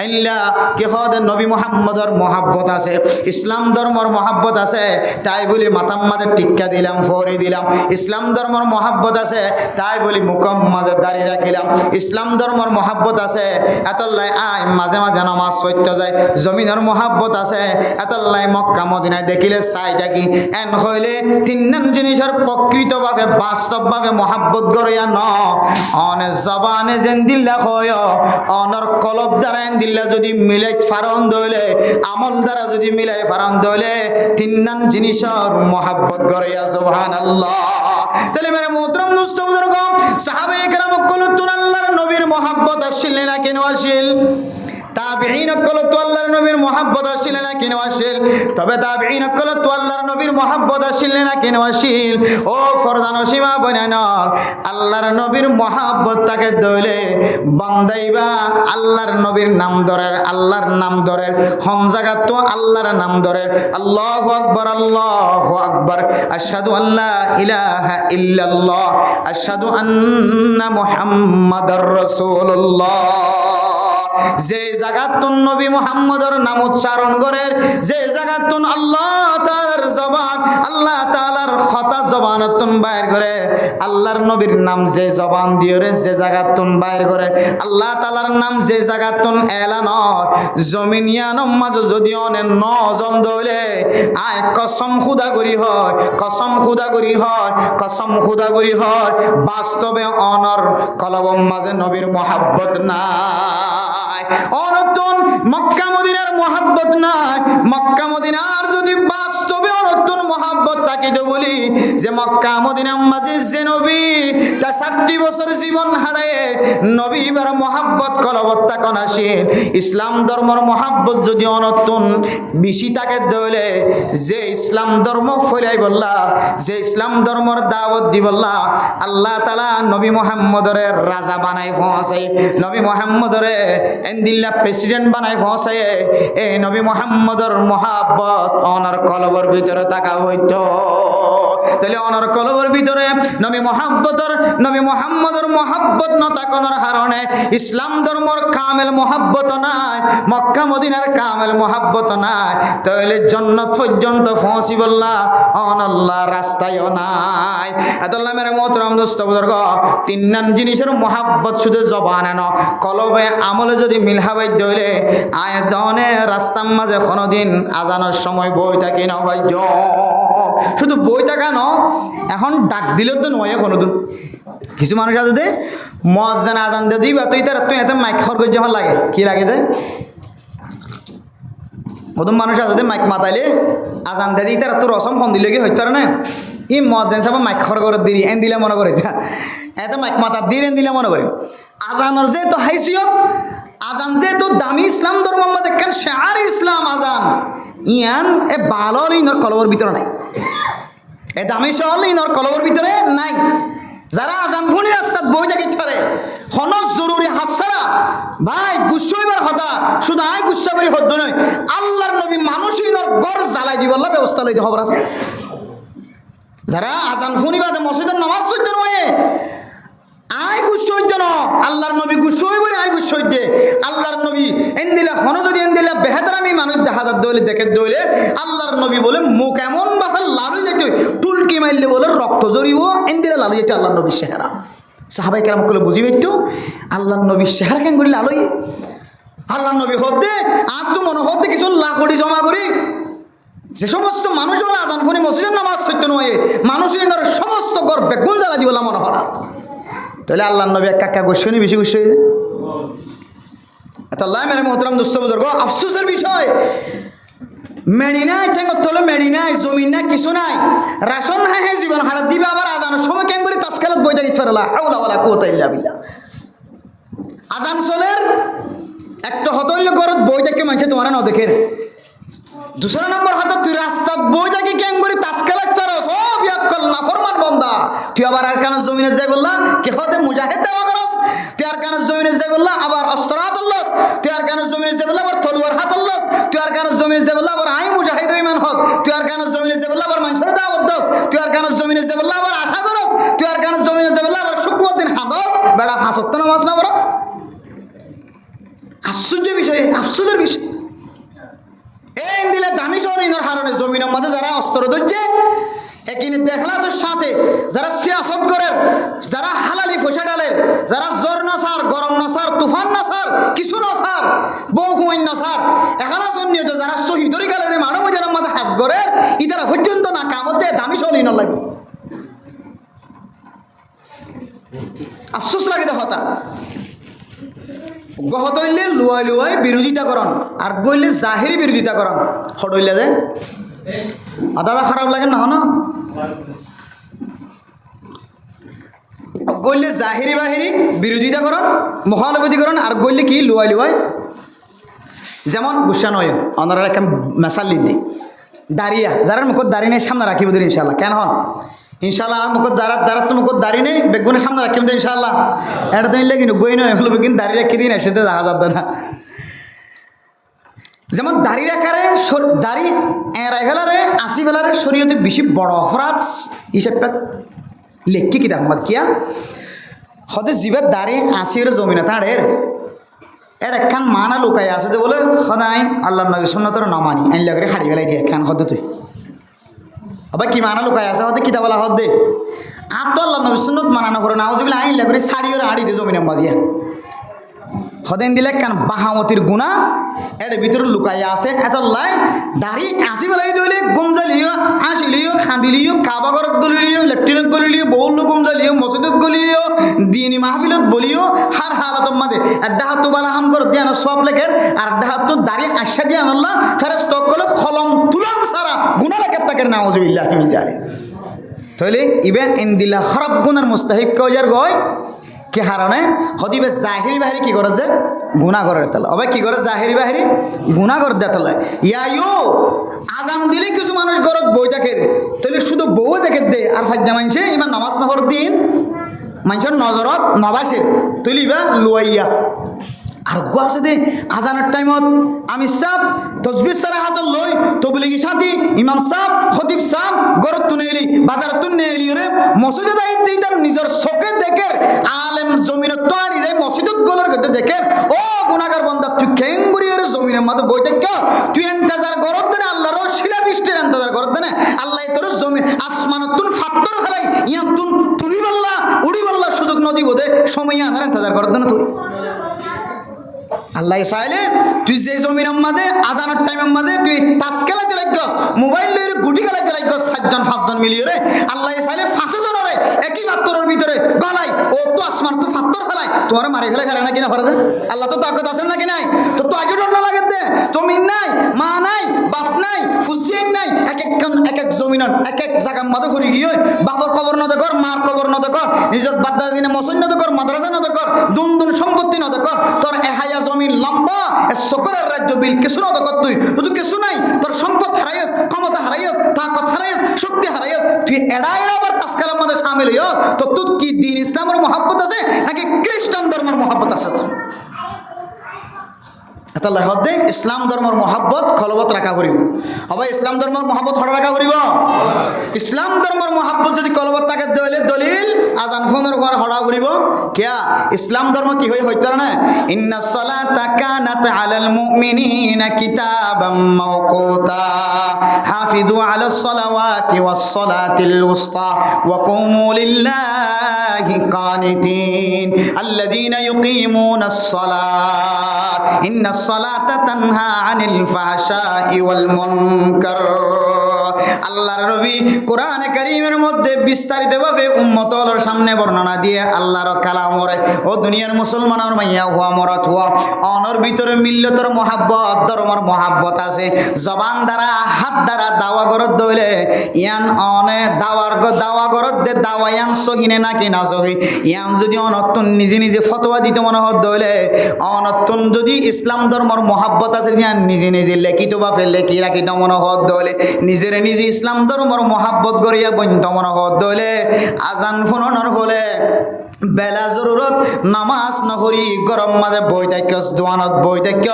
আইল্লা কে হদে নবী মুহাম্মদর মহাব্বত আছে ইসলাম ধর্মর মহাব্বত আছে তাই বলি মাথার মাঝে টিক্কা দিলাম ফরি দিলাম ইসলাম ধর্মর মহাব্বত আছে তাই বলি মুখম মাঝে দাঁড়িয়ে রাখিলাম ইসলাম ধর্মর মহাব্বত আছে এতল্লাই আয় মাঝে মাঝে নামাজ পড়তে যায় জমিনের মহাব্বত আছে এতল্লাই মক্কা মদিনায় দেখিলে চাই থাকি এন হইলে 3 নাম জিনিসের প্রকৃতভাবে বাস্তবভাবে মহাব্বত গড়িয়া ন অনে জবানে যেন দিল্লা হয় অনর কলব দ্বারা এন দিল্লা যদি মিলাই ফারন দইলে আমল দ্বারা যদি মিলাই ফারন দইলে 3 নাম জিনিসের মহাব্বত গড়িয়া সুবহানাল্লাহ তাহলে মেরে মোহতরম দোস্ত বুজুর্গ সাহাবায়ে কেরাম কলতুন আল্লাহর নবীর মহাব্বত আসিল না কেন আসিল তাবিঈন কল তো আল্লাহর নবীর মহাব্বত আসিল না কেন আসিল তবে তাবিঈন কল তো আল্লাহর নবীর মহাব্বত আসিল না কেন আসিল ও ফরদান সীমা বনান আল্লাহর নবীর মহাব্বত তাকে দইলে বান্দাইবা আল্লাহর নবীর নাম ধরে আল্লাহর নাম ধরে হম জায়গা তো আল্লাহর নাম ধরে আল্লাহু আকবার আশহাদু আল্লা ইলাহা ইল্লাল্লাহ আশহাদু আন্না মুহাম্মাদার রাসূলুল্লাহ যে জাগাতুন নবী মুহাম্মদর নাম উচ্চারণ করে যে জাগাতুন আল্লাহ তাআলার জবান আল্লাহ তাআলার কথা জবানতুন বাইর করে আল্লাহর নবীর নাম যে জবান দিয়ে যে জাগাতুন বাইর করে আল্লাহ তাআলার নাম যে জাগাতুন এলান জমিনিয়ান মাঝ যদি অনে নজন দলে আয় কসম খুদা করি হয় কসম খুদা করি হয় কসম খুদা করি হয় বাস্তবে অনর কলবম মাঝে নবীর মহাব্বত নাই অনতুন মক্কা মদিনার মহাব্বত নাই মক্কা মদিনার যদি বাস্তবে অনতুন মহাব্বত থাকে তো বলি যে মক্কা মদিনার মাঝে যে নবী তা 60 বছর জীবন হারায় নবী এবার মহাব্বত কলবত্তা কনাসিল ইসলাম ধর্মর মহাব্বত যদি অনতুন বেশি থাকে দলে যে ইসলাম ধর্ম ফলাই বললা যে ইসলাম ধর্মর দাওয়াত দি বললা আল্লাহ তাআলা নবী মুহাম্মদরে রাজা বানাই পৌঁছে নবী মুহাম্মদরে এন্দিল্লা প্রেসিডেন্ট বানাই পৌঁছে এই নবী মুহাম্মদর মহাব্বত অনার কলবর ভিতরে থাকা হইতো তাহলে অনার কলবর ভিতরে নবী মুহাম্মদর মহাব্বত ন থাকার কারণে ইসলাম ধর্মর কামেল মহাব্বত নাই মক্কা মদিনার কামেল মহাব্বত নাই তাহলে জান্নাত পর্যন্ত পৌঁছি বললা অন আল্লাহ রাস্তায় নাই এতল্লা মেরে মোহতরম দোস্ত বুজুর্গ 3 নাম জিনিসের মহাব্বত শুধু জবানে ন কলবে আমলে যদি মিলহাবাই দইলে আয় দনে রাস্তার মাঝে কোনোদিন আজানের সময় বই থাকি না ভাই শুধু বই থাকা ন এখন ডাক দিলেও তো নয় কোনোদিন কিছু মানুষ আছে দে মসজিদে আজান দিয়ে দিবা তুই এত মাইক খর করে যখন লাগে কি লাগে দে প্রথম মানুষ আছে মাইক মাতাইলে আজান দিয়ে দিই তারা তো রসম ফোন দিলে কি হইতে পারে না ই মসজিদ সব মাইক খর করে দিই এন দিলে মনে করে এত মাইক মাতা দিয়ে এন দিলে মনে করে আজানোর যে তো হাইসিয়ত আজান যে তো দামি ইসলাম ধর্মের মধ্যে কেন শেয়ার ইসলাম আজান ইয়ান এ বালো ইনর কলবর ভিতরে নাই, এ দামি সল ইনর কলবর ভিতরে নাই। যারা আজান শুনি রাস্তাত বই থাকি ছড়ে হনস জরুরি হাসারা ভাই গুচ্ছ হইবার কথা, শুধু আই গুচ্ছা করি হদ্দ নয়, আল্লাহর নবী মানুষ ইনর গড় জ্বালাই দিবার ব্যবস্থা লইতে খবর আছে। যারা আজান শুনি বাদে মসজিদের নামাজ পড়তে নয় আই গুচ্ছ হইতে ন, আল্লাহর নবী গুচ্ছ হইব আই গুচ্ছ হইতে। আল্লাহর নবী এন দিলা হন যদি এন দিলা বেহাতার আমি মানুষ দেখাদার দইলে দেখে দইলে আল্লাহর নবী বলে মুখ এমন বাফা লালু যেতে টুলকি মারলে বলে রক্ত জড়িব, এন দিলা লালু যেতে আল্লাহর নবীর চেহারা। সাহাবাই কেরাম করলে বুঝি পাইতো আল্লাহর নবীর চেহারা কেন করি লালুই। আল্লাহর নবী হতে আর তো মনে হতে কিছু লাখড়ি জমা করি যে সমস্ত মানুষ আজান ফোনে মসজিদের নামাজ সত্য নয় মানুষ সমস্ত গড় বেগুন জ্বালা দিবলা মনে হরাত, তাহলে আল্লাহর নবী এক কাকা গোস্ব নি বেশি গোস্ব হয়ে যায়। এত আল্লাহ মেরে মোহতরম দোস্ত বুজুর্গ, আফসোসের বিষয় মেড়ি নাই, ঠেঙ্গর তলে মেড়ি নাই, জমিন নাই, কিছু নাই, রাশন হ্যাঁ হ্যাঁ জীবন হারাত দিবে, আবার আজানের সময় কেন করে তাসকালত বই থাকি ফেরলা হাওলা ওয়ালা কুওয়াতা ইল্লা বিল্লাহ। আজান চলের একটা হতইল গরত বই থাকি মানছে তোমার ন দেখের, দুসরা নম্বর হাতত তুই রাস্তাত বই থাকি কেন করে তাসকালত ফেরস ও বিয়াক্কল নাফরমান বান্দা, তুই আবার আর কানের জমিনে যাই বললা কে হতে মুজাহিদ দেওয়া করস, তুই আর কানের জমিনে যাই বললা আবার অস্ত্র হাত আল্লাস, তুই আর কানের জমিনে যাই বললা আবার তলোয়ার হাত আল্লাস, তুই আর কানের জমিনে যাই বললা আবার আই মুজাহিদ ইমান হস, তুই আর কানের জমিনে যাই বললা আবার মানুষের দাওয়াত দস, তুই আর কানের জমিনে যাই বললা আবার আশা করস, তুই আর কানের জমিনে যাই বললা আবার শুক্রবার দিন হাদস বেড়া ফাঁস ওয়াক্ত নামাজ না পড়স। আশ্চর্য বিষয়, আফসোসের বিষয়। এই দিলে দামি জমিনের হারণে জমিনের মধ্যে যারা অস্ত্র ধরছে এখানে দেখলাচের সাথে যারা সিয়াসত করেন, যারা হালালি ফসা ডালের, যারা জ্বর নাসার, গরম নাসার, তুফান নাসার, কিছু নাসার, বউ হুমাইন নাসার, এখানে জন্যে যারা শহীদরি গালের মানব যারা মাথা হাস করে ইতারা পর্যন্ত না কামতে দামি চলি না লাগবে। আফসোস লাগে দেখতা গহত হইলে লুয়াই লুয়াই বিরোধিতা করন আর গইলে জাহিরি বিরোধিতা করন হড়ইলে যে দাদা খারাপ লাগে না না গইলে জাহিরি বাহিরি বিরোধিতা করন মহানবী করন আর গইলে কি লুয়াই লুয়াই। যেমন গুসা নয় অনারা একটা মেসাল লিখি দাঁড়িয়া যারা মুখত দাঁড়িয়ে নেই সামনে রাখিব দিন ইনশাল্লাহ, কেন হন ইনশাল্লাহ আর মুখত যারা যারা তো মুখত দাঁড়িয়ে নেই বেগুনের সামনে রাখিব দিন ইনশাল্লাহ, এটা তো কিন্তু গই নয় এগুলো বেগুন দাঁড়িয়ে রেখে দিন সেটা দেখা যাত না। যেমন দাড়ি রাখারে দাড়ি রাইফেলারে আসি ফেলারে শরীয়তে বেশি বড় অপরাধ হিসেবে লেখি কিতাব মত কিয়া হতে জীবের দাড়ি আসির জমিনে তাঁড়ের এর একখান মানা লুকাই আছে তো বলে সদাই আল্লাহ নবী সুন্নতর নমানি আইনলা করে হাড়ি ফেলাই দিয়ে একখান হতে তুই আবার কি মানা লুকাই আছে হতে কিতাব বলা হত দে আর তো আল্লাহ নবী সুন্নত মানানো করে না যদি আইনলা করে শাড়ি ওরা হাড়ি দিয়ে জমিনে মাজিয়া হদেন দিলে কেন বাহামতির গুণা এর ভিতরে লুকাইয়া আছে এত লাই দাড়ি আসি বেলাই দইলে গুমজালিও আসিলিও খান্দিলিও কাবাগরত গলিলিও লেফটেন্যান্ট গলিলিও বহুল গুমজালিও মসজিদত গলিলিও দিনী মাহফিলত বলিও হার হালাত মাঝে একটা হাত বালা হাম করে দিয়ে সব লেখের আর একটা হাত দাড়ি আসা দিয়ে আনল্লাহ ফেরেস তকলে খলম তুলান সারা গুণা লেখের তাকে নাউজুবিল্লাহ মিজালে তাহলে ইবেন ইনদিল্লাহ খারাপ গুণার মুস্তাহিক কজার গয় কি হারণে হদিবে জাহিরি বাহিরি কি করে যে গুণা করে তাহলে অবে কি করে জাহিরি বাহিরি গুণা করে দেয় তাহলে ইয়াইও আজান দিলে কিছু মানুষ ঘরত বই থাকে তাহলে শুধু বউ দেখে দে আর ফাজ্জা মানছে ইমান নামাজ নহর দিন মানুষের নজরত নবাসের তুলিবা লুয়াইয়া আর গো আছে দে আজানের টাইমত আমি সাপ তসবির সারা হাত লই তবলিগি সাথী ইমাম সাপ খতিব সাপ গরত তুনে এলি বাজার তুনে এলি রে মসজিদে দায়িত্ব তার নিজের চোখে দেখে আলেম জমিনত তো আড়ি যায় মসজিদত গলার গতে দেখে ও গুনাহগার বান্দা তুই কেঙ্গুরি রে জমিনের মধ্যে বই দেখ তুই ইন্তজার গরত দেনে আল্লাহর শিলা বৃষ্টির ইন্তজার গরত দেনে আল্লাহ তোর জমি আসমানত তুন ফাত্তর ফেলাই ইয়াম তুন তুলি বল্লা উড়ি বল্লা সুযোগ নদী বোধে সময় আনার ইন্তজার গরত দেনে তুই আল্লাহ চাইলে তুই যে জমিনের মাঝে আজানের টাইমের মাঝে তুই টাচ খেলাতে লাগছস মোবাইল লইরে গুটি খেলাতে লাগছস 4জন 5জন মিলিয়ে রে আল্লাহ চাইলে 500 জনের একই পাত্তরের ভিতরে গলাই ও তো আসমান তো পাত্তর ফেলাই তোমার মারি ফেলে ফেলে না কিনা ফেলে আল্লাহ তো তাকত আছেন নাকি নাই তো তো আজও ডর না লাগে দে জমিন নাই মা নাই বাপ নাই ফুসিন নাই এক এক জমিনের এক এক জায়গার মাঝে ঘুরে গিয়ে বাপর কবর নদে কর মার কবর নদে কর নিজের বাদ্দা দিনে মসজিদ নদে কর মাদ্রাসা নদে কর দুন দুন সম্পত্তি নদে কর তোর এহায়া জমিন লম্বা সকরের রাজ্য বিল কিছু নদে কর তুই কিছু নাই তোর সম্পত্তি মহাব্বত আছে নাকি খ্রিস্টান ধর্মের মহাব্বত আছে? এটা লেখত দে ইসলাম ধর্মের মহাব্বত খলবত রাখা করিব। হবে ইসলাম ধর্মের মহাব্বত হঠাৎ রাখা করিব। ইসলাম ধর্মের মহাব্বত যদি কলবত তাকে দলিল দলিল আজান ফোনের ঘর হড়া করিব কিয়া ইসলাম ধর্ম কি হইতো না ইন্না সালাতা কানাত আলাল মুমিনিনা কিতাবাম মাওকুতা হাফিজু আলাস সালাওয়াতি ওয়াস সালাতিল উসতা ওয়া কুমু লিল্লাহি কানিতিন আল্লাযীনা ইউকিমুনাস সালাত ইন্না সালাতা তানহা আনিল ফাহশাই ওয়াল মুনকার। আল্লাহর নবী কোরআনে কারীমের মধ্যে বিস্তারিতভাবে উম্মতর সামনে বর্ণনা দিয়ে আল্লাহর কালামরে ও দুনিয়ার মুসলমানের মাইয়া হুয়া মরত হুয়া অনর ভিতরে মিল্লতর মহাব্বত ধর্মর মহাব্বত আছে। জবান দ্বারা হাত দ্বারা দাওয়া গরত দইলে ইয়ান অনে দাওয়া গরত দে দাওয়া ইয়ান সহিনে নাকি না সহি ইয়ান যদি অনতুন নিজে নিজে ফতোয়া দিতে মনে হত দইলে অনতুন যদি ইসলাম ধর্মর মহাব্বত আছে ইয়ান নিজে নিজে লেখিত বাপে লেখি রাখিত মনে হত দইলে নিজের নিজে ইসলাম ধর্মর মহাব্বত করিয়া বন্ত মনে হত দইলে আজান ফোনর ফলে বেলা জরুরত নামাজ নকরি গরম মাঝে বই থাক্য দোয়ানত বই থাক্য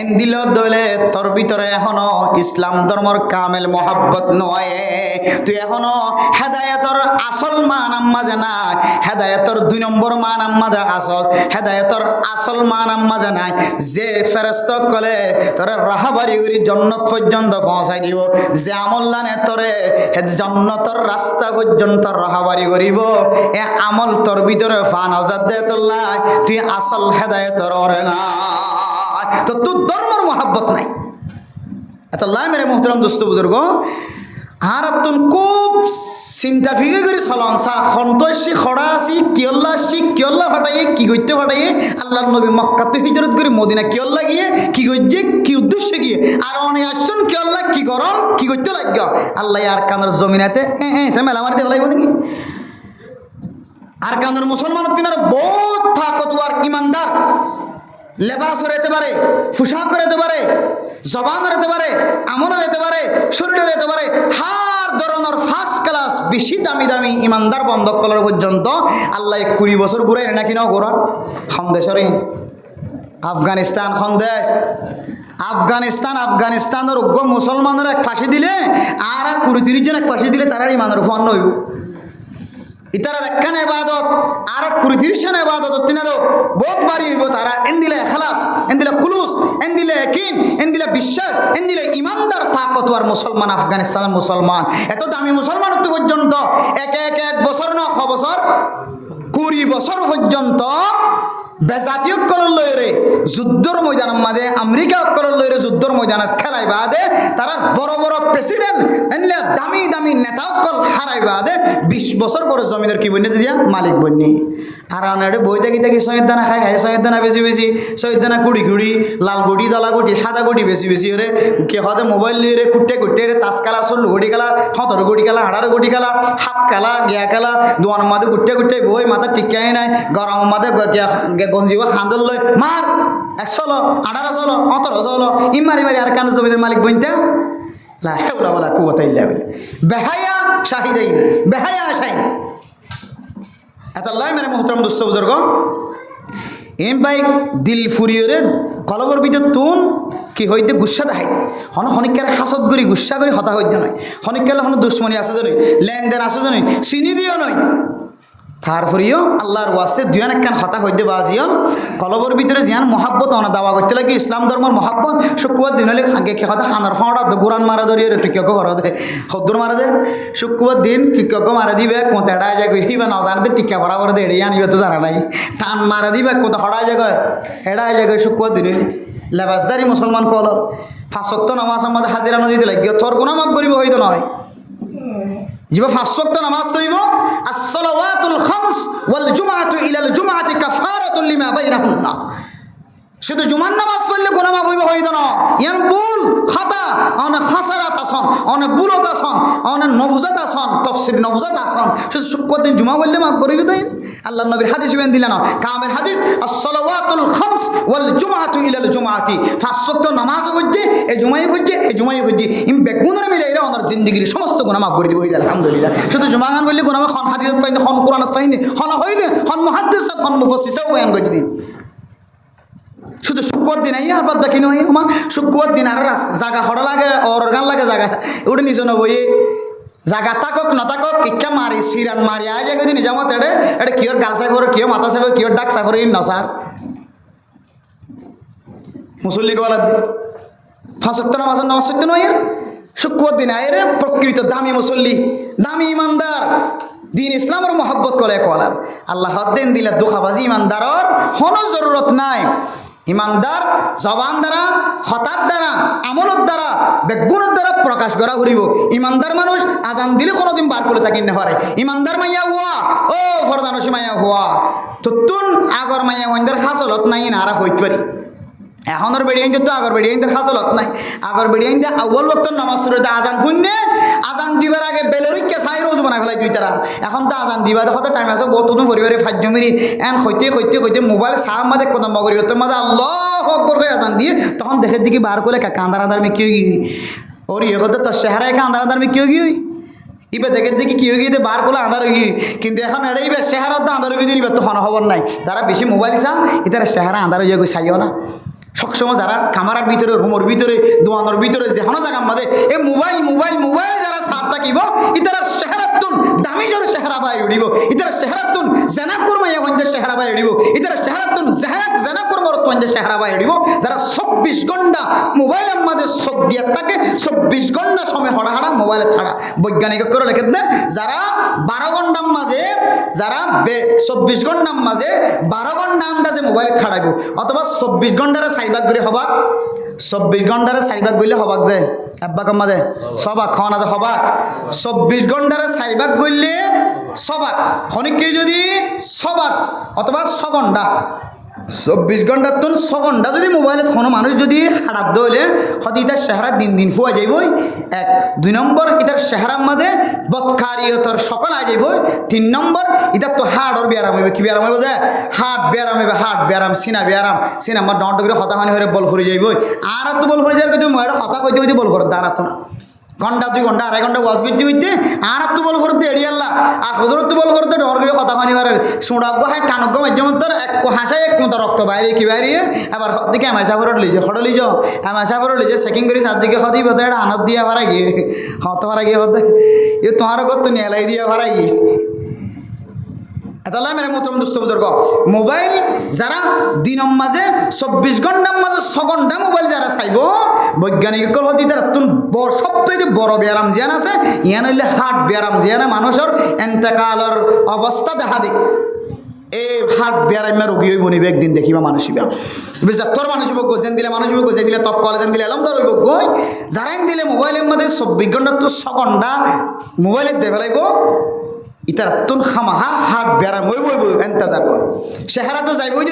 এন্দিল দইলে তোর ভিতরে এখনো ইসলাম ধর্মর কামেল মহাব্বত নয়। তুই এখনো হেদায়েতর আসল মান আম্মাজে নাই, হেদায়েতর 2 নম্বর মান আম্মাজে আসল হেদায়েতর আসল মান আম্মাজে নাই। যে ফেরেশতা কলে তোরে রাহাবারি করি জান্নাত পর্যন্ত পৌঁছাই দিব, যে আমল্লানে তোরে জান্নাতের রাস্তা পর্যন্ত রাহাবারি করিব, এ আমল তোর ভিতরে ফান আজাদ দে তোল্লাই তুই আসল হেদায়েতর ওরে না, তো তোর ধর্মর মহাব্বত নাই। এত লাই মেরে মোহতরম দোস্ত বুজুর্গ আর তুন খুব চিন্তা ফিকে করে চলন চা সন্তোষী খড়া আছি কিয়ল্লা আসছি কিয়ল্লা ফাটাইয়ে কি করতে ফাটাইয়ে আল্লাহ নবী মক্কাতে হিজরত করে মদিনা কিয়ল্লা গিয়ে কি করছে কি উদ্দেশ্যে গিয়ে আর অনেক আসছেন কিয়ল্লা কি করন কি করতে লাগবে আল্লাহ আর কানের জমিনাতে মেলা মারিতে লাগবে নাকি আর কানের মুসলমান তিনার বহুত তাকতওয়ার ইমানদার লেবাস হতে পারে, পোশাক হতে পারে, জবান হতে পারে, আমল হতে পারে, শরীর হতে পারে, হার ধরনের ফার্স্ট ক্লাস বেশি দামি দামি ইমানদার বন্ধক করার পর্যন্ত আল্লাহ 20 বছর ঘুরাই নাকি না ঘোরা সন্দেশরে আফগানিস্তান সন্দেশ আফগানিস্তানের উগ্র মুসলমানের এক পাশে দিলে আর 20-30 জন এক পাশে দিলে তারা ইমানের ফোন হইব ইতারা একখান এবাদত আর 20-30 জন এবাদত তিনারও বহুত বাড়ি হইব তারা এন্দিলে এখলাস এন্দিলে খুলুস এন্দিলে ইয়াকিন এন্দিলে বিশ্বাস এন্দিলে ইমানদার তাকতওয়ার মুসলমান আফগানিস্তানের মুসলমান এত দামি মুসলমান পর্যন্ত এক বছর না 6 বছর 20 বছর পর্যন্ত বেজাতীয় কলর লইরে যুদ্ধর ময়দানের মাঝে আমেরিকা কলর লইরে যুদ্ধর ময়দানত খেলাই বাদে তারা বড় বড় প্রেসিডেন্ট এনলে দামি দামি নেতা কল হারাই বাদে 20 বছর পরে জমিনের কি বন্যে দিয়া মালিক বন্যে আর আনারে বই থাকি থাকি সয়ের দানা খাই সয়ের দানা বেশি বেশি সয়ের দানা কুড়ি লাল গুটি দলা গুটি সাদা গুটি বেশি রে কে হতে মোবাইল লিয়ে কুটে রে তাস খেলা 16 গুটি খেলা 17 গুটি খেলা 18 গুটি খেলা হাফ খেলা গিয়া খেলা দোয়ান মাঝে কুটে বই মাথা টিকাই নাই গরম মাঝে গঞ্জিবা খান্দল লই মার 100 18 17 ইমারি মারি আর কান জমিদের মালিক বইনতা লা হাওলা ওয়ালা কুওয়াতা ইল্লা বিল্লাহ বেহায়া শাহিদাইন বেহায়া শাহিদ আল্লাহ মেরে মোহতরম দোস্ত বুজুর্গ এম ভাই দিল ফুরিয়রে কলবর ভিতর তুন কি হইতে গুসা দেখাই হনিকার হাসত করি গুসা করি হতা হইতে নয় হনিকালে হন দুশ্মনী আছে তো নয় লেনদেন আছে তো নয় চিনি দিও নয় তারপরেও আল্লাহর ওয়াস্তে দুয়ান একখান হতা হইতে বাজিও কলবর ভিতরে জিয়ান মহাব্বত অনা দাওয়া করতে লাগে ইসলাম ধর্মের মহাব্বত শুক্রবার দিন হলে আগে কি হতা খানার ফাঁড়া গোরান মারা ধরিয়ে টিকক মারা দে সদ্দুর মারা দে শুক্রবার দিন টিকক মারা দিবে কোঁতে এড়াই যায় হিবা না জানাতে টিকা বরাবর দে এড়িয়ে আনিবে তো জানা নাই টান মারা দিবে কোঁতে হড়াই জায়গায় এড়াই জায়গায় শুক্রবার দিন লেবাসদারি মুসলমান কলর 5 ওয়াক্ত নামাজ আমাদের হাজিরা নদীতে লাগিও তোর কোনো মাফ করিব হইতো নয় জিবা 5 ওয়াক্ত নামাজ পড়িব as-salawatul khams wal jum'atu ila al-jum'ati kafaratun lima bainahunna শুধু জুমার নামাজ পড়লে গুনাহ মাফ হইব হইতো না ইয়ান ভুল খাতা অনেক খাসারাত আসন অনেক বুলত আসন অনেক নবুজাত আসন তফসির নবুজাত আসন শুধু শুক্র দিন জুমা বললে মাফ করিবে তাই আল্লাহ নবীর হাদিস বেন দিলেন কামের হাদিস as-salawatul khams wal jumu'atu ila al-jumu'ati পাঁচ ওয়াক্ত নামাজ হচ্ছে এই জুমাই হচ্ছে ইম বেগুনের মিলে এরা ওনার জিন্দেগির সমস্ত গুনাহ মাফ করে দিব আলহামদুলিল্লাহ শুধু জুমা গান বললে গুনাহ খন হাদিস পাইনি খন কোরআন পাইনি খন হইদে খন মুহাদ্দিস খন মুফাসসির বয়ান করে দিন শুধু শুক্র দিন আর বাদ বাকি নয় আমার শুক্র দিন আর জায়গা হড়া লাগে অরগান লাগে জায়গা ওটা নিজ নবই জায়গা থাকক না থাকক কিকা মারি সিরান মারি আয় যাই দিন নিজামত এড়ে এটা কিয়র গাল সাইফ কিয় মাথা সাইফ কিয়র ডাক সাইফ নসার মুসল্লি গলার দিন ফাঁসক্ত নামাজ নামাজ সত্য নয় এর শুক্র দিন আয় রে প্রকৃত দামি মুসল্লি দামি ইমানদার দিন ইসলামের মহব্বত করে কলার আল্লাহ দিন দিলে দুঃখাবাজি ইমানদারর কোনো জরুরত নাই ইমানদার জবান দ্বারা হঠাৎ দ্বারা আমলত দ্বারা বেগুণের দ্বারা প্রকাশ করা ঘুরিব ইমানদার মানুষ আজান দিলে কোনোদিন বার করে থাকি না পারে ইমানদার মাইয়া হুয়া ও ফরদানসী মাইয়া হুয়া তুন আগর মাইয়া ওইদের হাসলত নাই না আর হইতে পারি এখনের বেড়িয়ে তো আগর বেড়িয়ে হাসলত নাই আগর বেড়িয়ে আউ্বল বক্তর নামাজ শুরুতে আজান শুনলে আজান দিবার আগে বেলরিককে সাই রোজ বানাই ফেলাই তুই তারা এখন তো আজান দিবার হয়তো টাইম আছে বহুত নতুন পরিবারে ফাজ্য মেরি এন হইতে মোবাইল সাহ মাঝে কোন মগরি তোর মাঝে আল্লাহ আকবর হয়ে আজান দিয়ে তখন দেখে দিকে বার করলে কান্দার আন্দার মে কিয় গিয়ে ওর ইয়ে করতে তোর চেহারায় কান্দার আন্দার মে কিয় গিয়ে ইবে দেখে দেখি কি হয়ে গিয়ে বার করলে আন্দার হয়ে কিন্তু এখন এটাই চেহারা তো আন্দার হয়ে দিয়ে তো কোনো খবর নাই যারা বেশি মোবাইল চা এটার চেহারা আন্দার হয়ে গিয়ে চাইও না সবসময় যারা কামারার ভিতরে রুমের ভিতরে দোয়ানোর ভিতরে যেখানে জায়গা মাঝে এই মোবাইল যারা সার থাকিব ইতারা চেহারাতুন দামি জোর চেহারা বাই উড়িব ইতারা চেহারাতুন জেনা কর্মাইয়া বন্ধের চেহারা বাই উড়িব ইতারা চেহারাতুন জেনা কর্মর তঞ্জের চেহারা বাই উড়িব যারা 24 ঘন্টা মোবাইলের মাঝে চোখ দিয়ে থাকে 24 ঘন্টা সময় হড়া মোবাইলে ছাড়া বৈজ্ঞানিক করে লেখে দেন যারা 12 ঘন্টার মাঝে যারা 24 ঘন্টার মাঝে 12 ঘন্টা আন্দাজে মোবাইলে ছাড়াইব অথবা 24 ঘন্টার চারিভাগ করে হবাক 24 ঘন্টারে চারিভাগ করলে হবাক যে একবাক আমাদে সবাক খাওয়া না যে হবাক 24 ঘন্টারে চারিভাগ করলে সবাক খনিককে যদি সবাক অথবা 6 ঘন্টা 24 ঘন্টার তো 6 ঘন্টা যদি মোবাইলে কোনো মানুষ যদি হারাত দইলে হয়তো ইতার চেহারা দিন ফুয়া যাইবই 1 2 নম্বর ইতার চেহারার মধ্যে বৎকারিয়তর সকল আই যাইব 3 নম্বর ইতার তো হাড়র ব্যায়াম হইবে কি ব্যায়াম হইব যে হাট ব্যায়াম হইবে হাট ব্যায়াম সিনা আমার ডট করে হতা হানি হয়ে বল ফুরি যাইবই আর তো বল ফুরি যাওয়ার কিন্তু মোবাইল হতা কইতে বল করে দাঁড়াতো না ঘন্টা 2 ঘন্টা 2.5 ঘন্টা ওয়াজ করতে আর তো বল করতে এড়িয়াল্লা আর হদর তো বল করতে ডর করে কথা খানি পারে সোঁড়াব্য হাই টানজ্ঞ মাধ্যম তোর এক হাসায় এক মতো রক্ত বাইরে কি বাইরে এবার দিকে আমাশাফর লিজে খড় লিজ আমাশাফর লিজে চেকিং করি চারদিকে হতেই বোধ এটা আনত দিয়া ভাড়া গিয়ে হতে পারা গিয়ে হতে এ তোমার কত নেলাই দিয়া ভাড়া গিয়ে তাহলে মেরে মতো দুস্থ বুজুর্গ মোবাইল যারা দিনের মাঝে 24 ঘন্টার মাঝে 6 ঘন্টা মোবাইল যারা চাইব বৈজ্ঞানিক হতে তার সবথেকে বড় ব্যায়াম জিয়ান আছে ইয়ান হইলে হার্ট ব্যায়াম জিয়ানে মানুষের এন্তেকালের অবস্থা দেখা দিক এই হার্ট ব্যায়ামের রোগী হইব নিবে একদিন দেখিবা মানুষ তোর মানুষ হইব গোজেন দিলে মানুষ হইব গোজেন দিলে তপ কলেজেন দিলে এলম ধর হইব গই যারাই দিলে মোবাইলের মধ্যে 24 ঘন্টা তো 6 ঘন্টা মোবাইলের দে ফেলাইব ইতার তুন খামাহা হাট বেড়া মই বইব এন্তাজার কর চেহারা তো যাইবই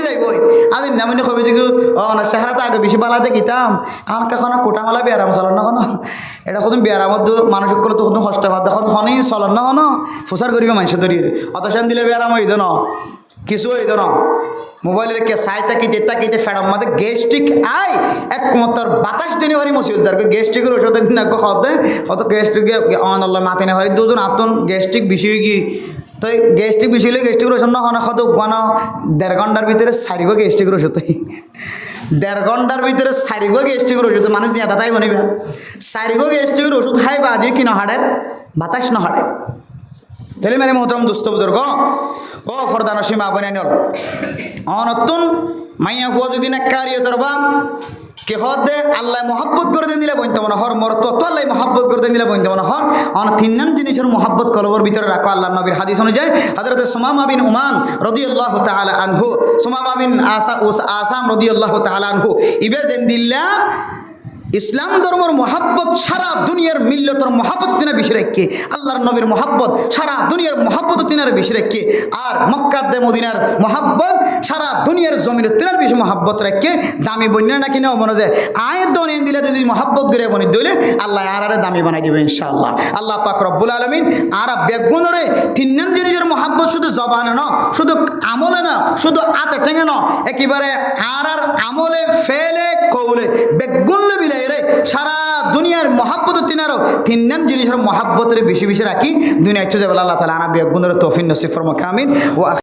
আজ নামিনে কবি দেখি না চেহারা তো আগে বেশি বালা দেখিতাম আমাকে এখন কোটামালা বেয়ারাম চলন না কোনো এটা কোনো বেয়ারামত মানুষ করলে তো কোনো কষ্ট পাত এখন হনই চলন না কোনো ফুসার করিবে মানুষ ধরিয়ে অত সেন দিলে বেয়ারাম হইত ন কিছু হইত ন মোবাইলের কে চাই তাকিতে ফেড়াম মাঝে গ্যাস্ট্রিক আই এক মতর বাতাস দিনে ভারি মসিজ দার গ্যাস্ট্রিকের ওষুধ একদিন এক খাওয়াতে হয়তো গ্যাস্ট্রিকে অনল্লা মাতি না ভারি দুজন আতন গ্যাস্ট্রিক বেশি হয়ে গিয়ে তো গ্যাস্ট্রিক বেশি হলে গ্যাস্ট্রিকের ওষুধ না খাওয়া খাওয়া গানো 1.5 ঘন্টার ভিতরে 4 গো গ্যাস্ট্রিকের ওষুধ 1.5 ঘন্টার ভিতরে 4 গো গ্যাস্ট্রিকের ওষুধ মানুষ জিয়া তাই বনিবা 4 গো গ্যাস্ট্রিকের ওষুধ খাই বা দিয়ে কি নহাড়ের বাতাস নহাড়ের তাহলে মানে মোহতরম দুস্থ বুজুর্গ ও ফরদানসী মা বোনেন অনতুন মাইয়া হুয়া যদি না কারিয়ে তরবা কে হদে আল্লাহ মহব্বত করে দিলে বইতে মনে হর মর তত আল্লাহ মহব্বত করে দিলে বইতে মনে হর অন তিনজন জিনিসের মহব্বত কলবর ভিতরে রাখো আল্লাহ নবীর হাদিস অনুযায়ী হযরত সুমামা বিন উমান রাদিয়াল্লাহু তাআলা আনহু সুমামা বিন আসাম রাদিয়াল্লাহু তাআলা আনহু ইবে জেন দিল্লা ইসলাম ধর্মের মহাব্বত সারা দুনিয়ার মিল্লতর মহাব্বত তিনার বেশি রেখে, আল্লাহর নবীর মহাব্বত সারা দুনিয়ার মহাব্বত তিনার বেশি রেখে, আর মক্কাতে মদিনার মহাব্বত সারা দুনিয়ার জমিনের তিনার বেশি মহাব্বত রেখে দামি বন্যা না কিনা মনে যায় আয়ের দনে দিলে যদি মহাব্বত করে বনি দিলে আল্লাহ আরে দামি বানাই দিবে ইনশাআল্লাহ। আল্লাহ পাক রব্বুল আলামিন আর বেগুনরে তিনজন জিনিসের মহাব্বত শুধু জবানে না, শুধু আমলে না, শুধু আতে টেঙে না, একেবারে আর আমলে ফেলে কৌলে বেগুন বিলাই রে সারা দুনিয়ার মহাব্বত তিনারও তিনজন জিনিসের মহাব্বতের বেশি বেশি রাখি দুনিয়া ইচ্ছু যাবে। আল্লাহ তাআলা আনা বেগুনের তৌফিক নসিব ফরমাক আমিন।